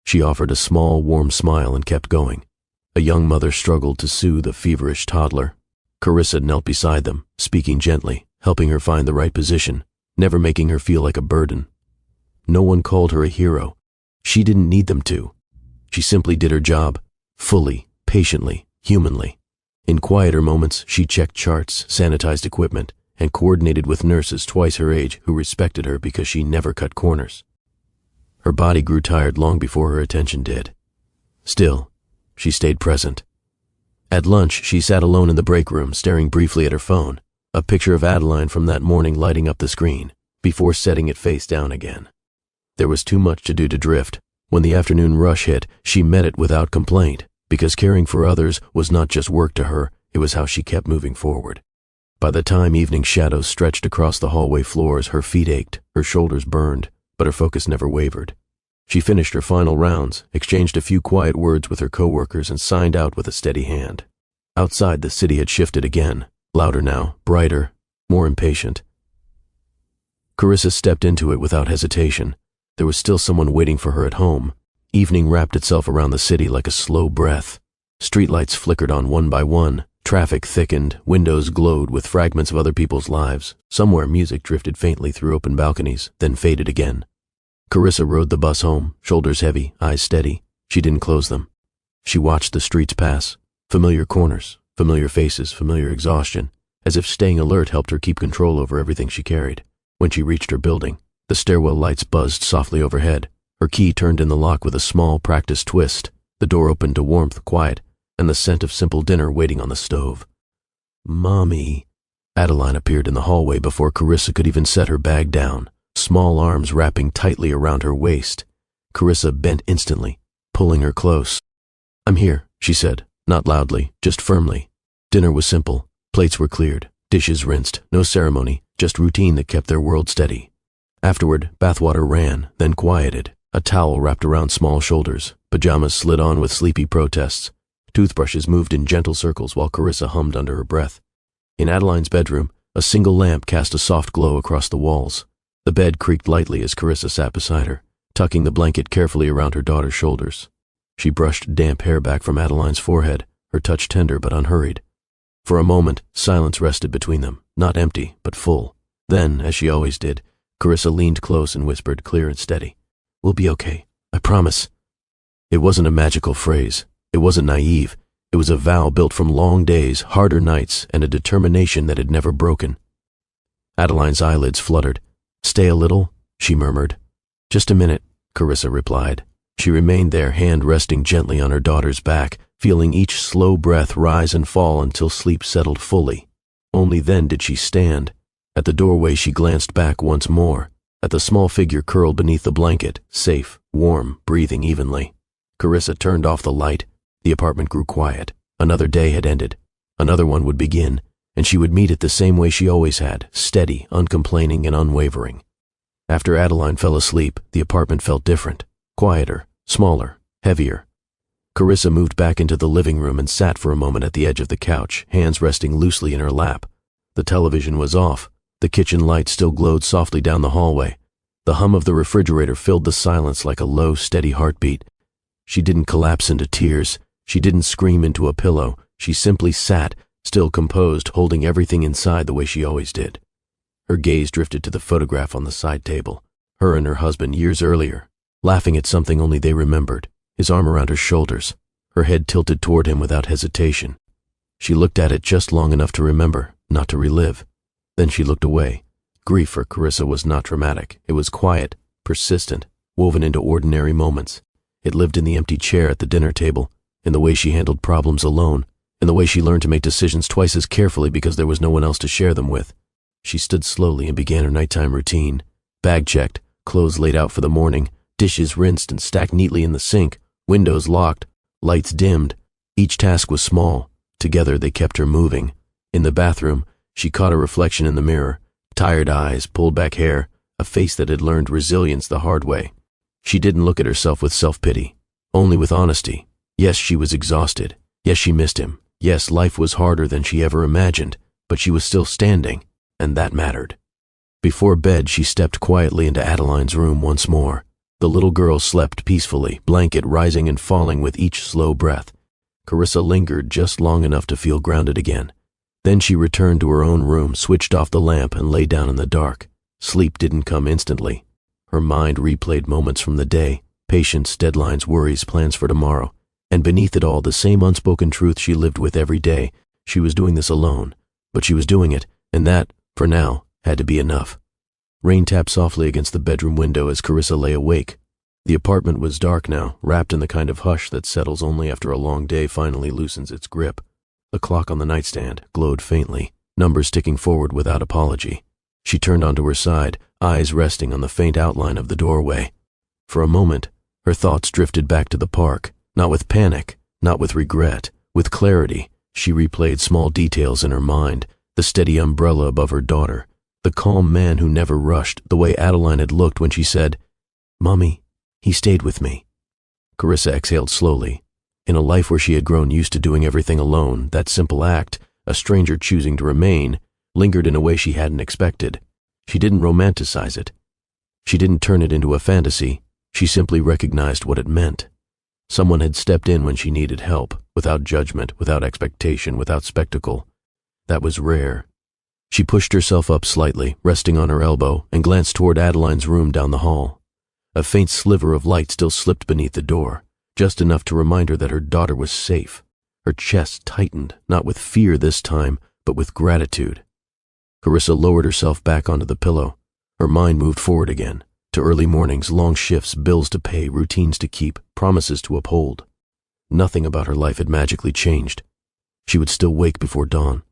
She offered a small, warm smile and kept going. A young mother struggled to soothe a feverish toddler. Carissa knelt beside them, speaking gently, helping her find the right position, never making her feel like a burden. No one called her a hero. She didn't need them to. She simply did her job, fully, patiently, humanly. In quieter moments, she checked charts, sanitized equipment, and coordinated with nurses twice her age who respected her because she never cut corners. Her body grew tired long before her attention did. Still, she stayed present. At lunch, she sat alone in the break room, staring briefly at her phone, a picture of Adeline from that morning lighting up the screen, before setting it face down again. There was too much to do to drift. When the afternoon rush hit, she met it without complaint, because caring for others was not just work to her, it was how she kept moving forward. By the time evening shadows stretched across the hallway floors, her feet ached, her shoulders burned, but her focus never wavered. She finished her final rounds, exchanged a few quiet words with her coworkers, and signed out with a steady hand. Outside, the city had shifted again, louder now, brighter, more impatient. Carissa stepped into it without hesitation. There was still someone waiting for her at home. Evening wrapped itself around the city like a slow breath. Streetlights flickered on one by one, traffic thickened, windows glowed with fragments of other people's lives. Somewhere music drifted faintly through open balconies, then faded again. Carissa rode the bus home, shoulders heavy, eyes steady. She didn't close them. She watched the streets pass, familiar corners, familiar faces, familiar exhaustion, as if staying alert helped her keep control over everything she carried. When she reached her building, the stairwell lights buzzed softly overhead. Her key turned in the lock with a small, practiced twist. The door opened to warmth, quiet, and the scent of simple dinner waiting on the stove. "Mommy." Adeline appeared in the hallway before Carissa could even set her bag down, small arms wrapping tightly around her waist. Carissa bent instantly, pulling her close. "I'm here," she said, not loudly, just firmly. Dinner was simple. Plates were cleared, dishes rinsed, no ceremony, just routine that kept their world steady. Afterward, bathwater ran, then quieted. A towel wrapped around small shoulders. Pajamas slid on with sleepy protests. Toothbrushes moved in gentle circles while Carissa hummed under her breath. In Adeline's bedroom, a single lamp cast a soft glow across the walls. The bed creaked lightly as Carissa sat beside her, tucking the blanket carefully around her daughter's shoulders. She brushed damp hair back from Adeline's forehead, her touch tender but unhurried. For a moment, silence rested between them, not empty, but full. Then, as she always did, Carissa leaned close and whispered, clear and steady, "We'll be okay, I promise." It wasn't a magical phrase. It wasn't naive. It was a vow built from long days, harder nights, and a determination that had never broken. Adeline's eyelids fluttered. "Stay a little," she murmured. "Just a minute," Carissa replied. She remained there, hand resting gently on her daughter's back, feeling each slow breath rise and fall until sleep settled fully. Only then did she stand. At the doorway she glanced back once more, at the small figure curled beneath the blanket, safe, warm, breathing evenly. Carissa turned off the light. The apartment grew quiet. Another day had ended. Another one would begin, and she would meet it the same way she always had, steady, uncomplaining, and unwavering. After Adeline fell asleep, the apartment felt different, quieter, smaller, heavier. Carissa moved back into the living room and sat for a moment at the edge of the couch, hands resting loosely in her lap. The television was off. The kitchen light still glowed softly down the hallway. The hum of the refrigerator filled the silence like a low, steady heartbeat. She didn't collapse into tears. She didn't scream into a pillow. She simply sat, still composed, holding everything inside the way she always did. Her gaze drifted to the photograph on the side table, her and her husband years earlier, laughing at something only they remembered, his arm around her shoulders, her head tilted toward him without hesitation. She looked at it just long enough to remember, not to relive. Then she looked away. Grief for Carissa was not dramatic. It was quiet, persistent, woven into ordinary moments. It lived in the empty chair at the dinner table, in the way she handled problems alone, in the way she learned to make decisions twice as carefully because there was no one else to share them with. She stood slowly and began her nighttime routine. Bag checked, clothes laid out for the morning, dishes rinsed and stacked neatly in the sink, windows locked, lights dimmed. Each task was small. Together they kept her moving. In the bathroom, she caught a reflection in the mirror. Tired eyes, pulled back hair, a face that had learned resilience the hard way. She didn't look at herself with self-pity, only with honesty. Yes, she was exhausted. Yes, she missed him. Yes, life was harder than she ever imagined, but she was still standing, and that mattered. Before bed, she stepped quietly into Adeline's room once more. The little girl slept peacefully, blanket rising and falling with each slow breath. Carissa lingered just long enough to feel grounded again. Then she returned to her own room, switched off the lamp, and lay down in the dark. Sleep didn't come instantly. Her mind replayed moments from the day, patience, deadlines, worries, plans for tomorrow. And beneath it all, the same unspoken truth she lived with every day. She was doing this alone, but she was doing it, and that, for now, had to be enough. Rain tapped softly against the bedroom window as Carissa lay awake. The apartment was dark now, wrapped in the kind of hush that settles only after a long day finally loosens its grip. The clock on the nightstand glowed faintly, numbers ticking forward without apology. She turned onto her side, eyes resting on the faint outline of the doorway. For a moment, her thoughts drifted back to the park, not with panic, not with regret, with clarity. She replayed small details in her mind, the steady umbrella above her daughter, the calm man who never rushed, the way Adeline had looked when she said, "Mommy, he stayed with me." Carissa exhaled slowly. In a life where she had grown used to doing everything alone, that simple act, a stranger choosing to remain, lingered in a way she hadn't expected. She didn't romanticize it. She didn't turn it into a fantasy. She simply recognized what it meant. Someone had stepped in when she needed help, without judgment, without expectation, without spectacle. That was rare. She pushed herself up slightly, resting on her elbow, and glanced toward Adeline's room down the hall. A faint sliver of light still slipped beneath the door, just enough to remind her that her daughter was safe. Her chest tightened, not with fear this time, but with gratitude. Carissa lowered herself back onto the pillow. Her mind moved forward again, to early mornings, long shifts, bills to pay, routines to keep, promises to uphold. Nothing about her life had magically changed. She would still wake before dawn.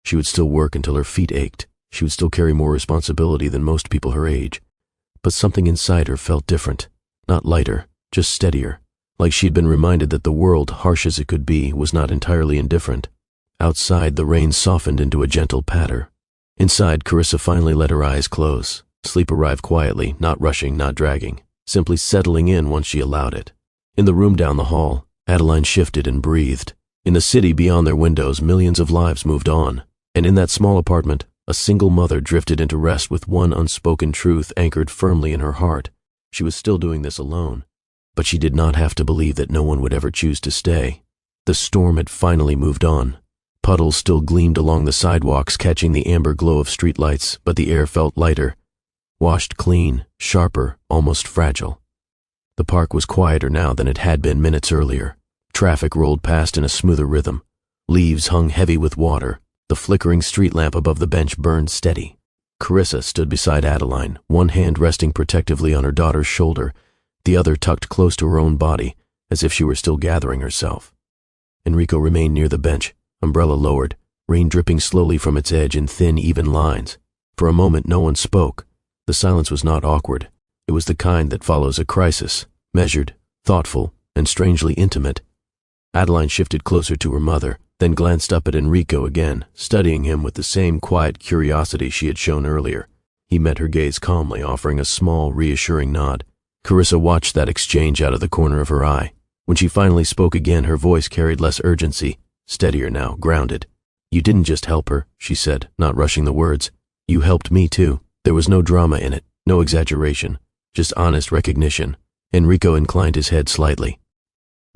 She would still work until her feet ached. She would still carry more responsibility than most people her age. But something inside her felt different, not lighter, just steadier, like she'd been reminded that the world, harsh as it could be, was not entirely indifferent. Outside, the rain softened into a gentle patter. Inside, Carissa finally let her eyes close. Sleep arrived quietly, not rushing, not dragging, simply settling in once she allowed it. In the room down the hall, Adeline shifted and breathed. In the city beyond their windows, millions of lives moved on. And in that small apartment, a single mother drifted into rest with one unspoken truth anchored firmly in her heart. She was still doing this alone. But she did not have to believe that no one would ever choose to stay. The storm had finally moved on. Puddles still gleamed along the sidewalks, catching the amber glow of streetlights, but the air felt lighter, washed clean, sharper, almost fragile. The park was quieter now than it had been minutes earlier. Traffic rolled past in a smoother rhythm. Leaves hung heavy with water. The flickering street lamp above the bench burned steady. Carissa stood beside Adeline, one hand resting protectively on her daughter's shoulder, the other tucked close to her own body, as if she were still gathering herself. Enrico remained near the bench, umbrella lowered, rain dripping slowly from its edge in thin, even lines. For a moment no one spoke. The silence was not awkward. It was the kind that follows a crisis, measured, thoughtful, and strangely intimate. Adeline shifted closer to her mother, then glanced up at Enrico again, studying him with the same quiet curiosity she had shown earlier. He met her gaze calmly, offering a small, reassuring nod. Carissa watched that exchange out of the corner of her eye. When she finally spoke again, her voice carried less urgency, steadier now, grounded. "You didn't just help her," she said, not rushing the words. "You helped me too." There was no drama in it, no exaggeration, just honest recognition. Enrico inclined his head slightly.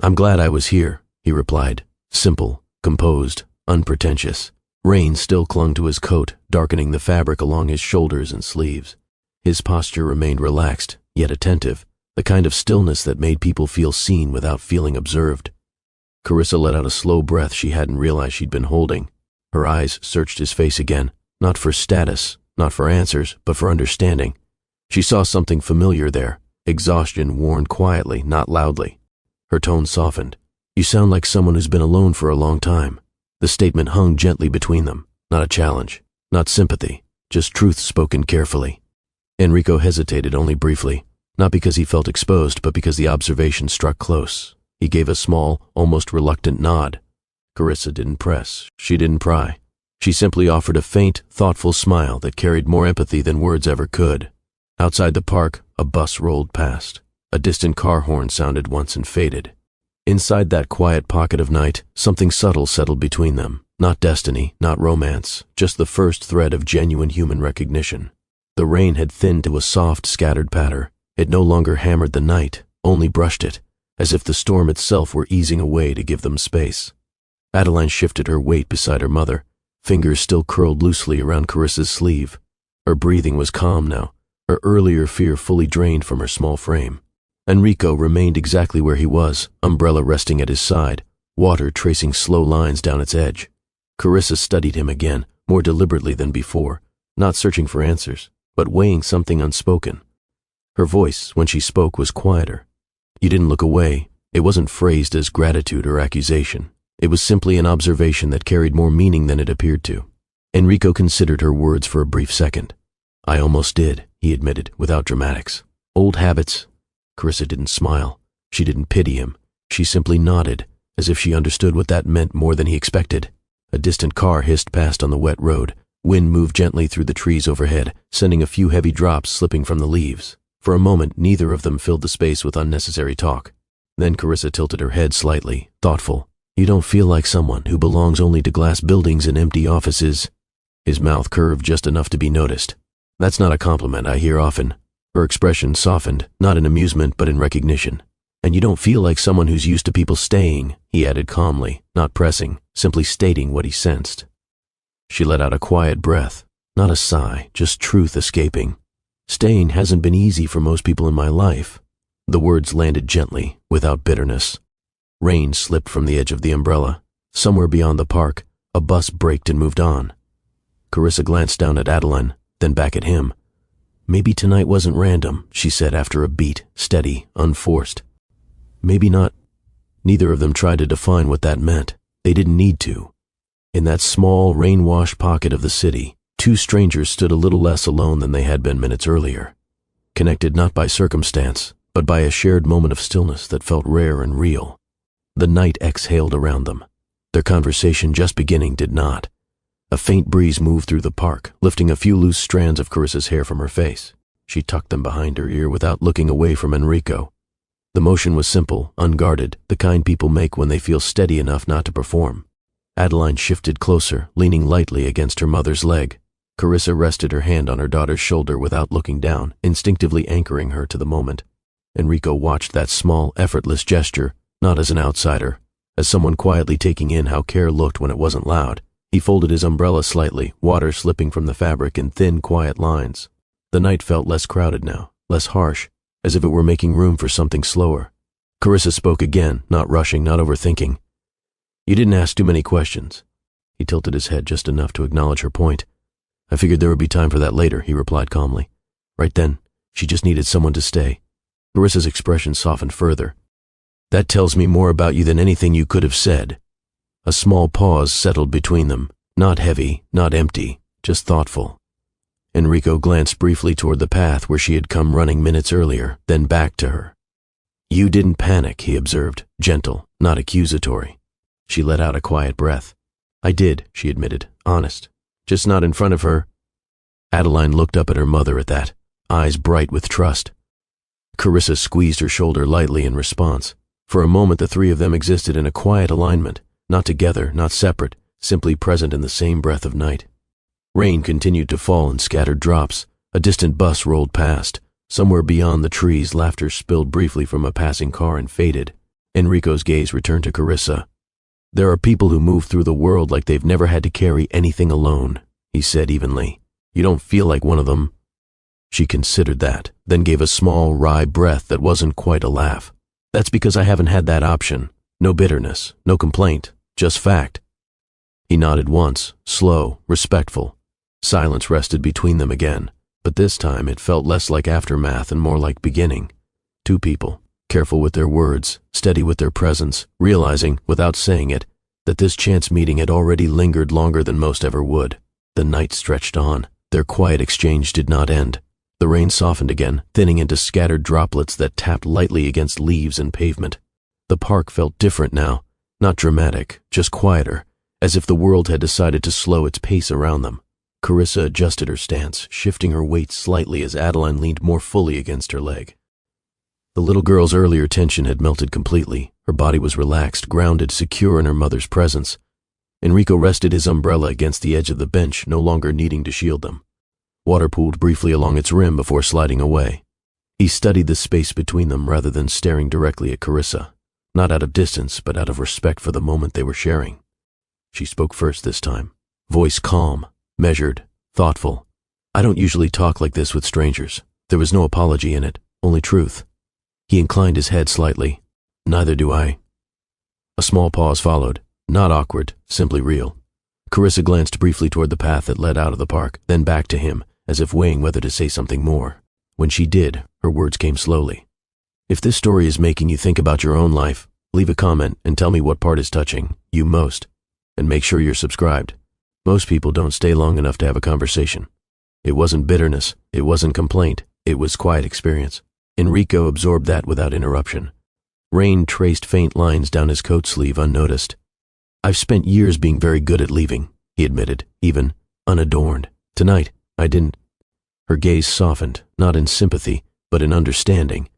"I'm glad I was here," he replied. Simple, composed, unpretentious. Rain still clung to his coat, darkening the fabric along his shoulders and sleeves. His posture remained relaxed, yet attentive, the kind of stillness that made people feel seen without feeling observed. Carissa let out a slow breath she hadn't realized she'd been holding. Her eyes searched his face again, not for status, not for answers, but for understanding. She saw something familiar there, exhaustion worn quietly, not loudly. Her tone softened. "You sound like someone who's been alone for a long time." The statement hung gently between them, not a challenge, not sympathy, just truth spoken carefully. Enrico hesitated only briefly, not because he felt exposed, but because the observation struck close. He gave a small, almost reluctant nod. Carissa didn't press. She didn't pry. She simply offered a faint, thoughtful smile that carried more empathy than words ever could. Outside the park, a bus rolled past. A distant car horn sounded once and faded. Inside that quiet pocket of night, something subtle settled between them. Not destiny, not romance, just the first thread of genuine human recognition. The rain had thinned to a soft, scattered patter. It no longer hammered the night, only brushed it, as if the storm itself were easing away to give them space. Adeline shifted her weight beside her mother, fingers still curled loosely around Carissa's sleeve. Her breathing was calm now, her earlier fear fully drained from her small frame. Enrico remained exactly where he was, umbrella resting at his side, water tracing slow lines down its edge. Carissa studied him again, more deliberately than before, not searching for answers, but weighing something unspoken. Her voice, when she spoke, was quieter. "You didn't look away." It wasn't phrased as gratitude or accusation. It was simply an observation that carried more meaning than it appeared to. Enrico considered her words for a brief second. "I almost did," he admitted, without dramatics. "Old habits." Carissa didn't smile. She didn't pity him. She simply nodded, as if she understood what that meant more than he expected. A distant car hissed past on the wet road. Wind moved gently through the trees overhead, sending a few heavy drops slipping from the leaves. For a moment, neither of them filled the space with unnecessary talk. Then Carissa tilted her head slightly, thoughtful. "You don't feel like someone who belongs only to glass buildings and empty offices." His mouth curved just enough to be noticed. "That's not a compliment I hear often." Her expression softened, not in amusement but in recognition. "And you don't feel like someone who's used to people staying," he added calmly, not pressing, simply stating what he sensed. She let out a quiet breath, not a sigh, just truth escaping. "Staying hasn't been easy for most people in my life." The words landed gently, without bitterness. Rain slipped from the edge of the umbrella. Somewhere beyond the park, a bus braked and moved on. Carissa glanced down at Adeline, then back at him. "Maybe tonight wasn't random," she said after a beat, steady, unforced. "Maybe not." Neither of them tried to define what that meant. They didn't need to. In that small, rain-washed pocket of the city, two strangers stood a little less alone than they had been minutes earlier. Connected not by circumstance, but by a shared moment of stillness that felt rare and real. The night exhaled around them. Their conversation, just beginning, did not. A faint breeze moved through the park, lifting a few loose strands of Carissa's hair from her face. She tucked them behind her ear without looking away from Enrico. The motion was simple, unguarded, the kind people make when they feel steady enough not to perform. Adeline shifted closer, leaning lightly against her mother's leg. Carissa rested her hand on her daughter's shoulder without looking down, instinctively anchoring her to the moment. Enrico watched that small, effortless gesture, not as an outsider, as someone quietly taking in how care looked when it wasn't loud. He folded his umbrella slightly, water slipping from the fabric in thin, quiet lines. The night felt less crowded now, less harsh, as if it were making room for something slower. Carissa spoke again, not rushing, not overthinking. "You didn't ask too many questions." He tilted his head just enough to acknowledge her point. "I figured there would be time for that later," he replied calmly. Right then, she just needed someone to stay. Carissa's expression softened further. "That tells me more about you than anything you could have said." A small pause settled between them, not heavy, not empty, just thoughtful. Enrico glanced briefly toward the path where she had come running minutes earlier, then back to her. "You didn't panic," he observed, gentle, not accusatory. She let out a quiet breath. "I did," she admitted, honest, "just not in front of her." Adeline looked up at her mother at that, eyes bright with trust. Carissa squeezed her shoulder lightly in response. For a moment the three of them existed in a quiet alignment, not together, not separate, simply present in the same breath of night. Rain continued to fall in scattered drops. A distant bus rolled past. Somewhere beyond the trees, laughter spilled briefly from a passing car and faded. Enrico's gaze returned to Carissa. There are people who move through the world like they've never had to carry anything alone, he said evenly. You don't feel like one of them. She considered that, then gave a small, wry breath that wasn't quite a laugh. That's because I haven't had that option. No bitterness, no complaint, just fact. He nodded once, slow, respectful. Silence rested between them again, but this time it felt less like aftermath and more like beginning. Two people, careful with their words, steady with their presence, realizing, without saying it, that this chance meeting had already lingered longer than most ever would. The night stretched on. Their quiet exchange did not end. The rain softened again, thinning into scattered droplets that tapped lightly against leaves and pavement. The park felt different now, not dramatic, just quieter, as if the world had decided to slow its pace around them. Carissa adjusted her stance, shifting her weight slightly as Adeline leaned more fully against her leg. The little girl's earlier tension had melted completely. Her body was relaxed, grounded, secure in her mother's presence. Enrico rested his umbrella against the edge of the bench, no longer needing to shield them. Water pooled briefly along its rim before sliding away. He studied the space between them rather than staring directly at Carissa, not out of distance, but out of respect for the moment they were sharing. She spoke first this time, voice calm, measured, thoughtful. I don't usually talk like this with strangers. There was no apology in it, only truth. He inclined his head slightly. Neither do I. A small pause followed, not awkward, simply real. Carissa glanced briefly toward the path that led out of the park, then back to him, as if weighing whether to say something more. When she did, her words came slowly. If this story is making you think about your own life, leave a comment and tell me what part is touching you most. And make sure you're subscribed. Most people don't stay long enough to have a conversation. It wasn't bitterness, it wasn't complaint, it was quiet experience. Enrico absorbed that without interruption. Rain traced faint lines down his coat sleeve unnoticed. I've spent years being very good at leaving, he admitted, even unadorned. Tonight, I didn't. Her gaze softened, not in sympathy, but in understanding.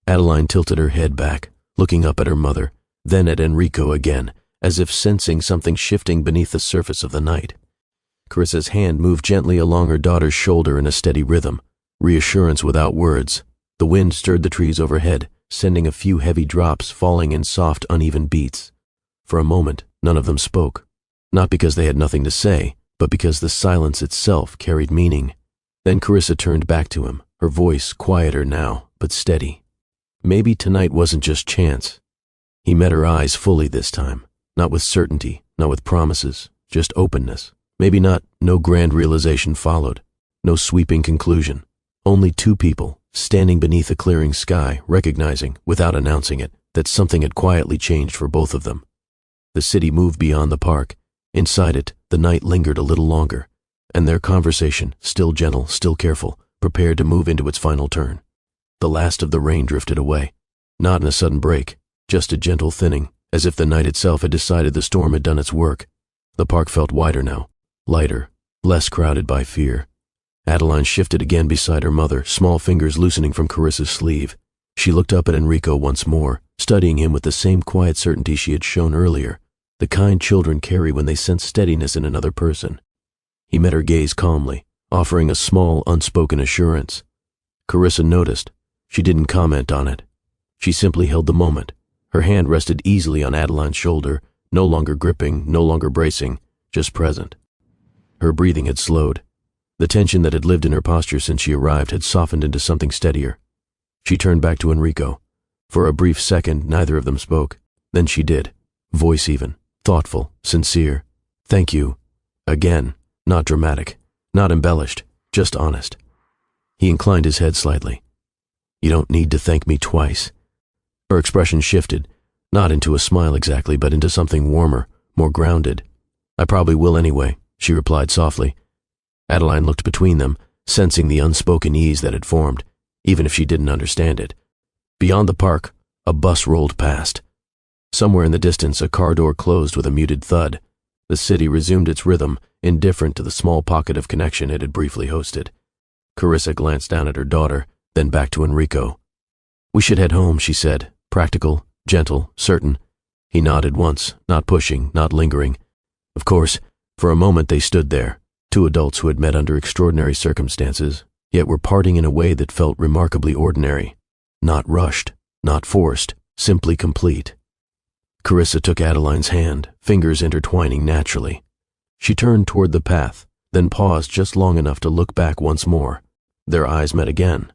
Adeline tilted her head back, looking up at her mother, then at Enrico again, as if sensing something shifting beneath the surface of the night. Carissa's hand moved gently along her daughter's shoulder in a steady rhythm, reassurance without words. The wind stirred the trees overhead, sending a few heavy drops falling in soft, uneven beats. For a moment, none of them spoke, not because they had nothing to say, but because the silence itself carried meaning. Then Carissa turned back to him, her voice quieter now, but steady. Maybe tonight wasn't just chance. He met her eyes fully this time, not with certainty, not with promises, just openness. Maybe not, no grand realization followed, no sweeping conclusion. Only two people, standing beneath a clearing sky, recognizing, without announcing it, that something had quietly changed for both of them. The city moved beyond the park. Inside it, the night lingered a little longer, and their conversation, still gentle, still careful, prepared to move into its final turn. The last of the rain drifted away, not in a sudden break, just a gentle thinning, as if the night itself had decided the storm had done its work. The park felt wider now, lighter, less crowded by fear. Adeline shifted again beside her mother, small fingers loosening from Carissa's sleeve. She looked up at Enrico once more, studying him with the same quiet certainty she had shown earlier, the kind children carry when they sense steadiness in another person. He met her gaze calmly, offering a small, unspoken assurance. Carissa noticed. She didn't comment on it. She simply held the moment. Her hand rested easily on Adeline's shoulder, no longer gripping, no longer bracing, just present. Her breathing had slowed. The tension that had lived in her posture since she arrived had softened into something steadier. She turned back to Enrico. For a brief second, neither of them spoke. Then she did, voice even, thoughtful, sincere. Thank you. Again, not dramatic, not embellished, just honest. He inclined his head slightly. You don't need to thank me twice. Her expression shifted, not into a smile exactly, but into something warmer, more grounded. I probably will anyway, she replied softly. Adeline looked between them, sensing the unspoken ease that had formed, even if she didn't understand it. Beyond the park, a bus rolled past. Somewhere in the distance, a car door closed with a muted thud. The city resumed its rhythm, indifferent to the small pocket of connection it had briefly hosted. Carissa glanced down at her daughter, then back to Enrico. We should head home, she said, practical, gentle, certain. He nodded once, not pushing, not lingering. Of course, for a moment they stood there, two adults who had met under extraordinary circumstances, yet were parting in a way that felt remarkably ordinary. Not rushed, not forced, simply complete. Carissa took Adeline's hand, fingers intertwining naturally. She turned toward the path, then paused just long enough to look back once more. Their eyes met again.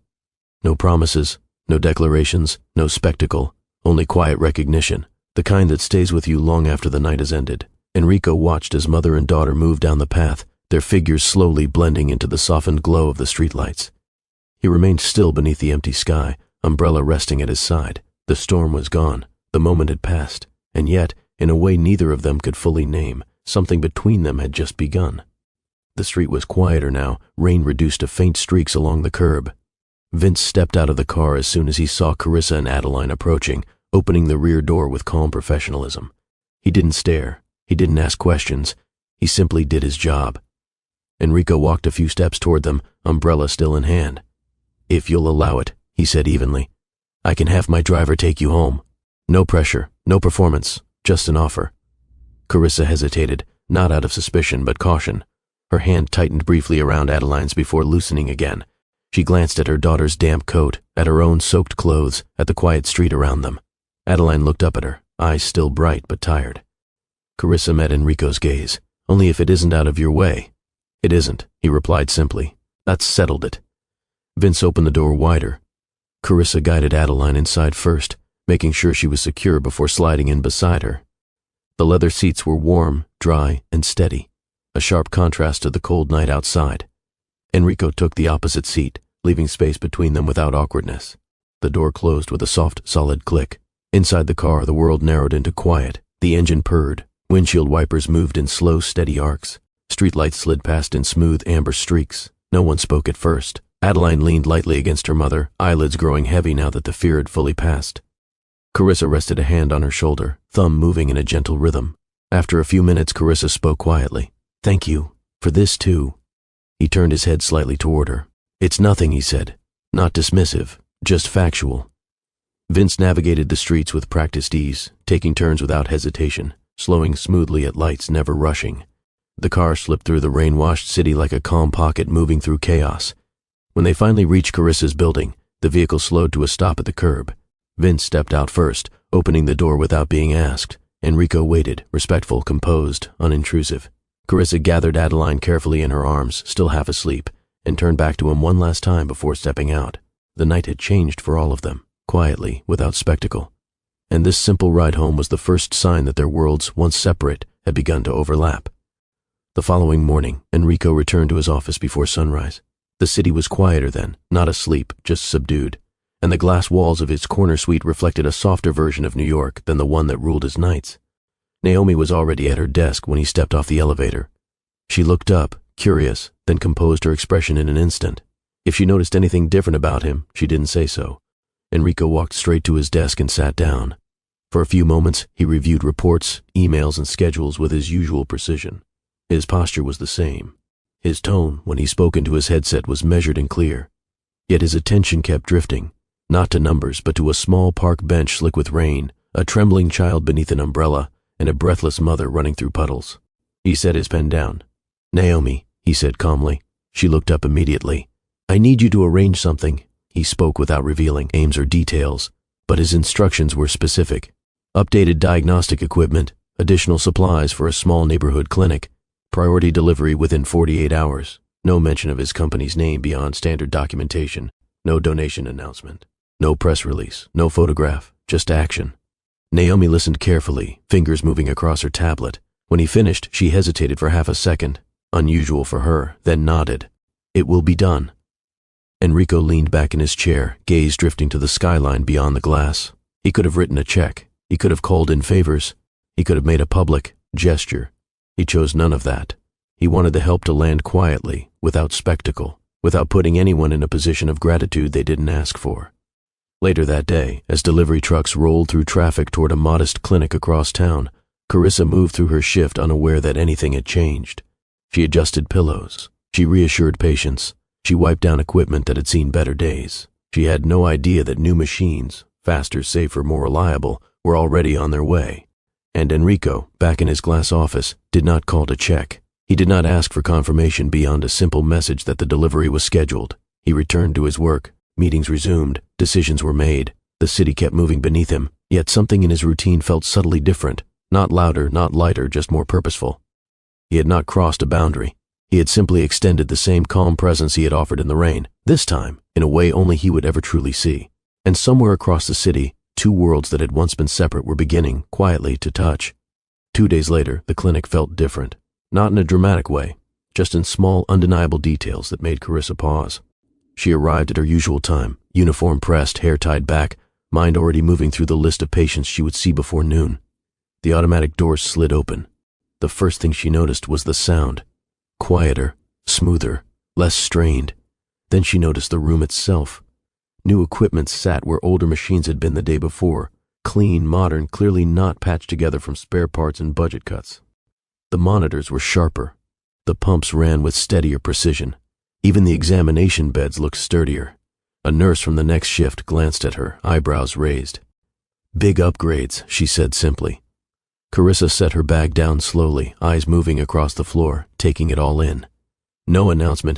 No promises, no declarations, no spectacle, only quiet recognition, the kind that stays with you long after the night has ended. Enrico watched as mother and daughter moved down the path, their figures slowly blending into the softened glow of the streetlights. He remained still beneath the empty sky, umbrella resting at his side. The storm was gone, the moment had passed, and yet, in a way neither of them could fully name, something between them had just begun. The street was quieter now, rain reduced to faint streaks along the curb. Vince stepped out of the car as soon as he saw Carissa and Adeline approaching, opening the rear door with calm professionalism. He didn't stare, he didn't ask questions, he simply did his job. Enrico walked a few steps toward them, umbrella still in hand. "If you'll allow it," he said evenly, "I can have my driver take you home. No pressure, no performance, just an offer." Carissa hesitated, not out of suspicion but caution. Her hand tightened briefly around Adeline's before loosening again. She glanced at her daughter's damp coat, at her own soaked clothes, at the quiet street around them. Adeline looked up at her, eyes still bright but tired. Carissa met Enrico's gaze. "Only if it isn't out of your way." "It isn't," he replied simply. "That's settled it." Vince opened the door wider. Carissa guided Adeline inside first, making sure she was secure before sliding in beside her. The leather seats were warm, dry, and steady, a sharp contrast to the cold night outside. Enrico took the opposite seat, leaving space between them without awkwardness. The door closed with a soft, solid click. Inside the car, the world narrowed into quiet. The engine purred. Windshield wipers moved in slow, steady arcs. Streetlights slid past in smooth, amber streaks. No one spoke at first. Adeline leaned lightly against her mother, eyelids growing heavy now that the fear had fully passed. Carissa rested a hand on her shoulder, thumb moving in a gentle rhythm. After a few minutes, Carissa spoke quietly. "Thank you. For this, too." He turned his head slightly toward her. "It's nothing," he said. "Not dismissive, just factual." Vince navigated the streets with practiced ease, taking turns without hesitation, slowing smoothly at lights, never rushing. The car slipped through the rain-washed city like a calm pocket moving through chaos. When they finally reached Carissa's building, the vehicle slowed to a stop at the curb. Vince stepped out first, opening the door without being asked. Enrico waited, respectful, composed, unintrusive. Carissa gathered Adeline carefully in her arms, still half asleep, and turned back to him one last time before stepping out. The night had changed for all of them, quietly, without spectacle. And this simple ride home was the first sign that their worlds, once separate, had begun to overlap. The following morning, Enrico returned to his office before sunrise. The city was quieter then, not asleep, just subdued, and the glass walls of his corner suite reflected a softer version of New York than the one that ruled his nights. Naomi was already at her desk when he stepped off the elevator. She looked up, curious, then composed her expression in an instant. If she noticed anything different about him, she didn't say so. Enrico walked straight to his desk and sat down. For a few moments, he reviewed reports, emails, and schedules with his usual precision. His posture was the same. His tone, when he spoke into his headset, was measured and clear. Yet his attention kept drifting, not to numbers, but to a small park bench slick with rain, a trembling child beneath an umbrella, and a breathless mother running through puddles. He set his pen down. "Naomi," he said calmly. She looked up immediately. "I need you to arrange something." He spoke without revealing aims or details, but his instructions were specific. Updated diagnostic equipment, additional supplies for a small neighborhood clinic, priority delivery within 48 hours, no mention of his company's name beyond standard documentation, no donation announcement, no press release, no photograph, just action. Naomi listened carefully, fingers moving across her tablet. When he finished, she hesitated for half a second, unusual for her, then nodded. "It will be done." Enrico leaned back in his chair, gaze drifting to the skyline beyond the glass. He could have written a check. He could have called in favors. He could have made a public gesture. He chose none of that. He wanted the help to land quietly, without spectacle, without putting anyone in a position of gratitude they didn't ask for. Later that day, as delivery trucks rolled through traffic toward a modest clinic across town, Carissa moved through her shift unaware that anything had changed. She adjusted pillows. She reassured patients. She wiped down equipment that had seen better days. She had no idea that new machines, faster, safer, more reliable, were already on their way. And Enrico, back in his glass office, did not call to check. He did not ask for confirmation beyond a simple message that the delivery was scheduled. He returned to his work. Meetings resumed. Decisions were made. The city kept moving beneath him, Yet something in his routine felt subtly different, not louder, not lighter, just more purposeful. He had not crossed a boundary. He had simply extended the same calm presence he had offered in the rain, this time in a way only he would ever truly see. And somewhere across the city, two worlds that had once been separate were beginning, quietly, to touch. 2 days later, the clinic felt different, not in a dramatic way, just in small, undeniable details that made Carissa pause. She arrived at her usual time, uniform pressed, hair tied back, mind already moving through the list of patients she would see before noon. The automatic doors slid open. The first thing she noticed was the sound. Quieter, smoother, less strained. Then she noticed the room itself. New equipment sat where older machines had been the day before, clean, modern, clearly not patched together from spare parts and budget cuts. The monitors were sharper. The pumps ran with steadier precision. Even the examination beds looked sturdier. A nurse from the next shift glanced at her, eyebrows raised. "Big upgrades," she said simply. Carissa set her bag down slowly, eyes moving across the floor, taking it all in. No announcement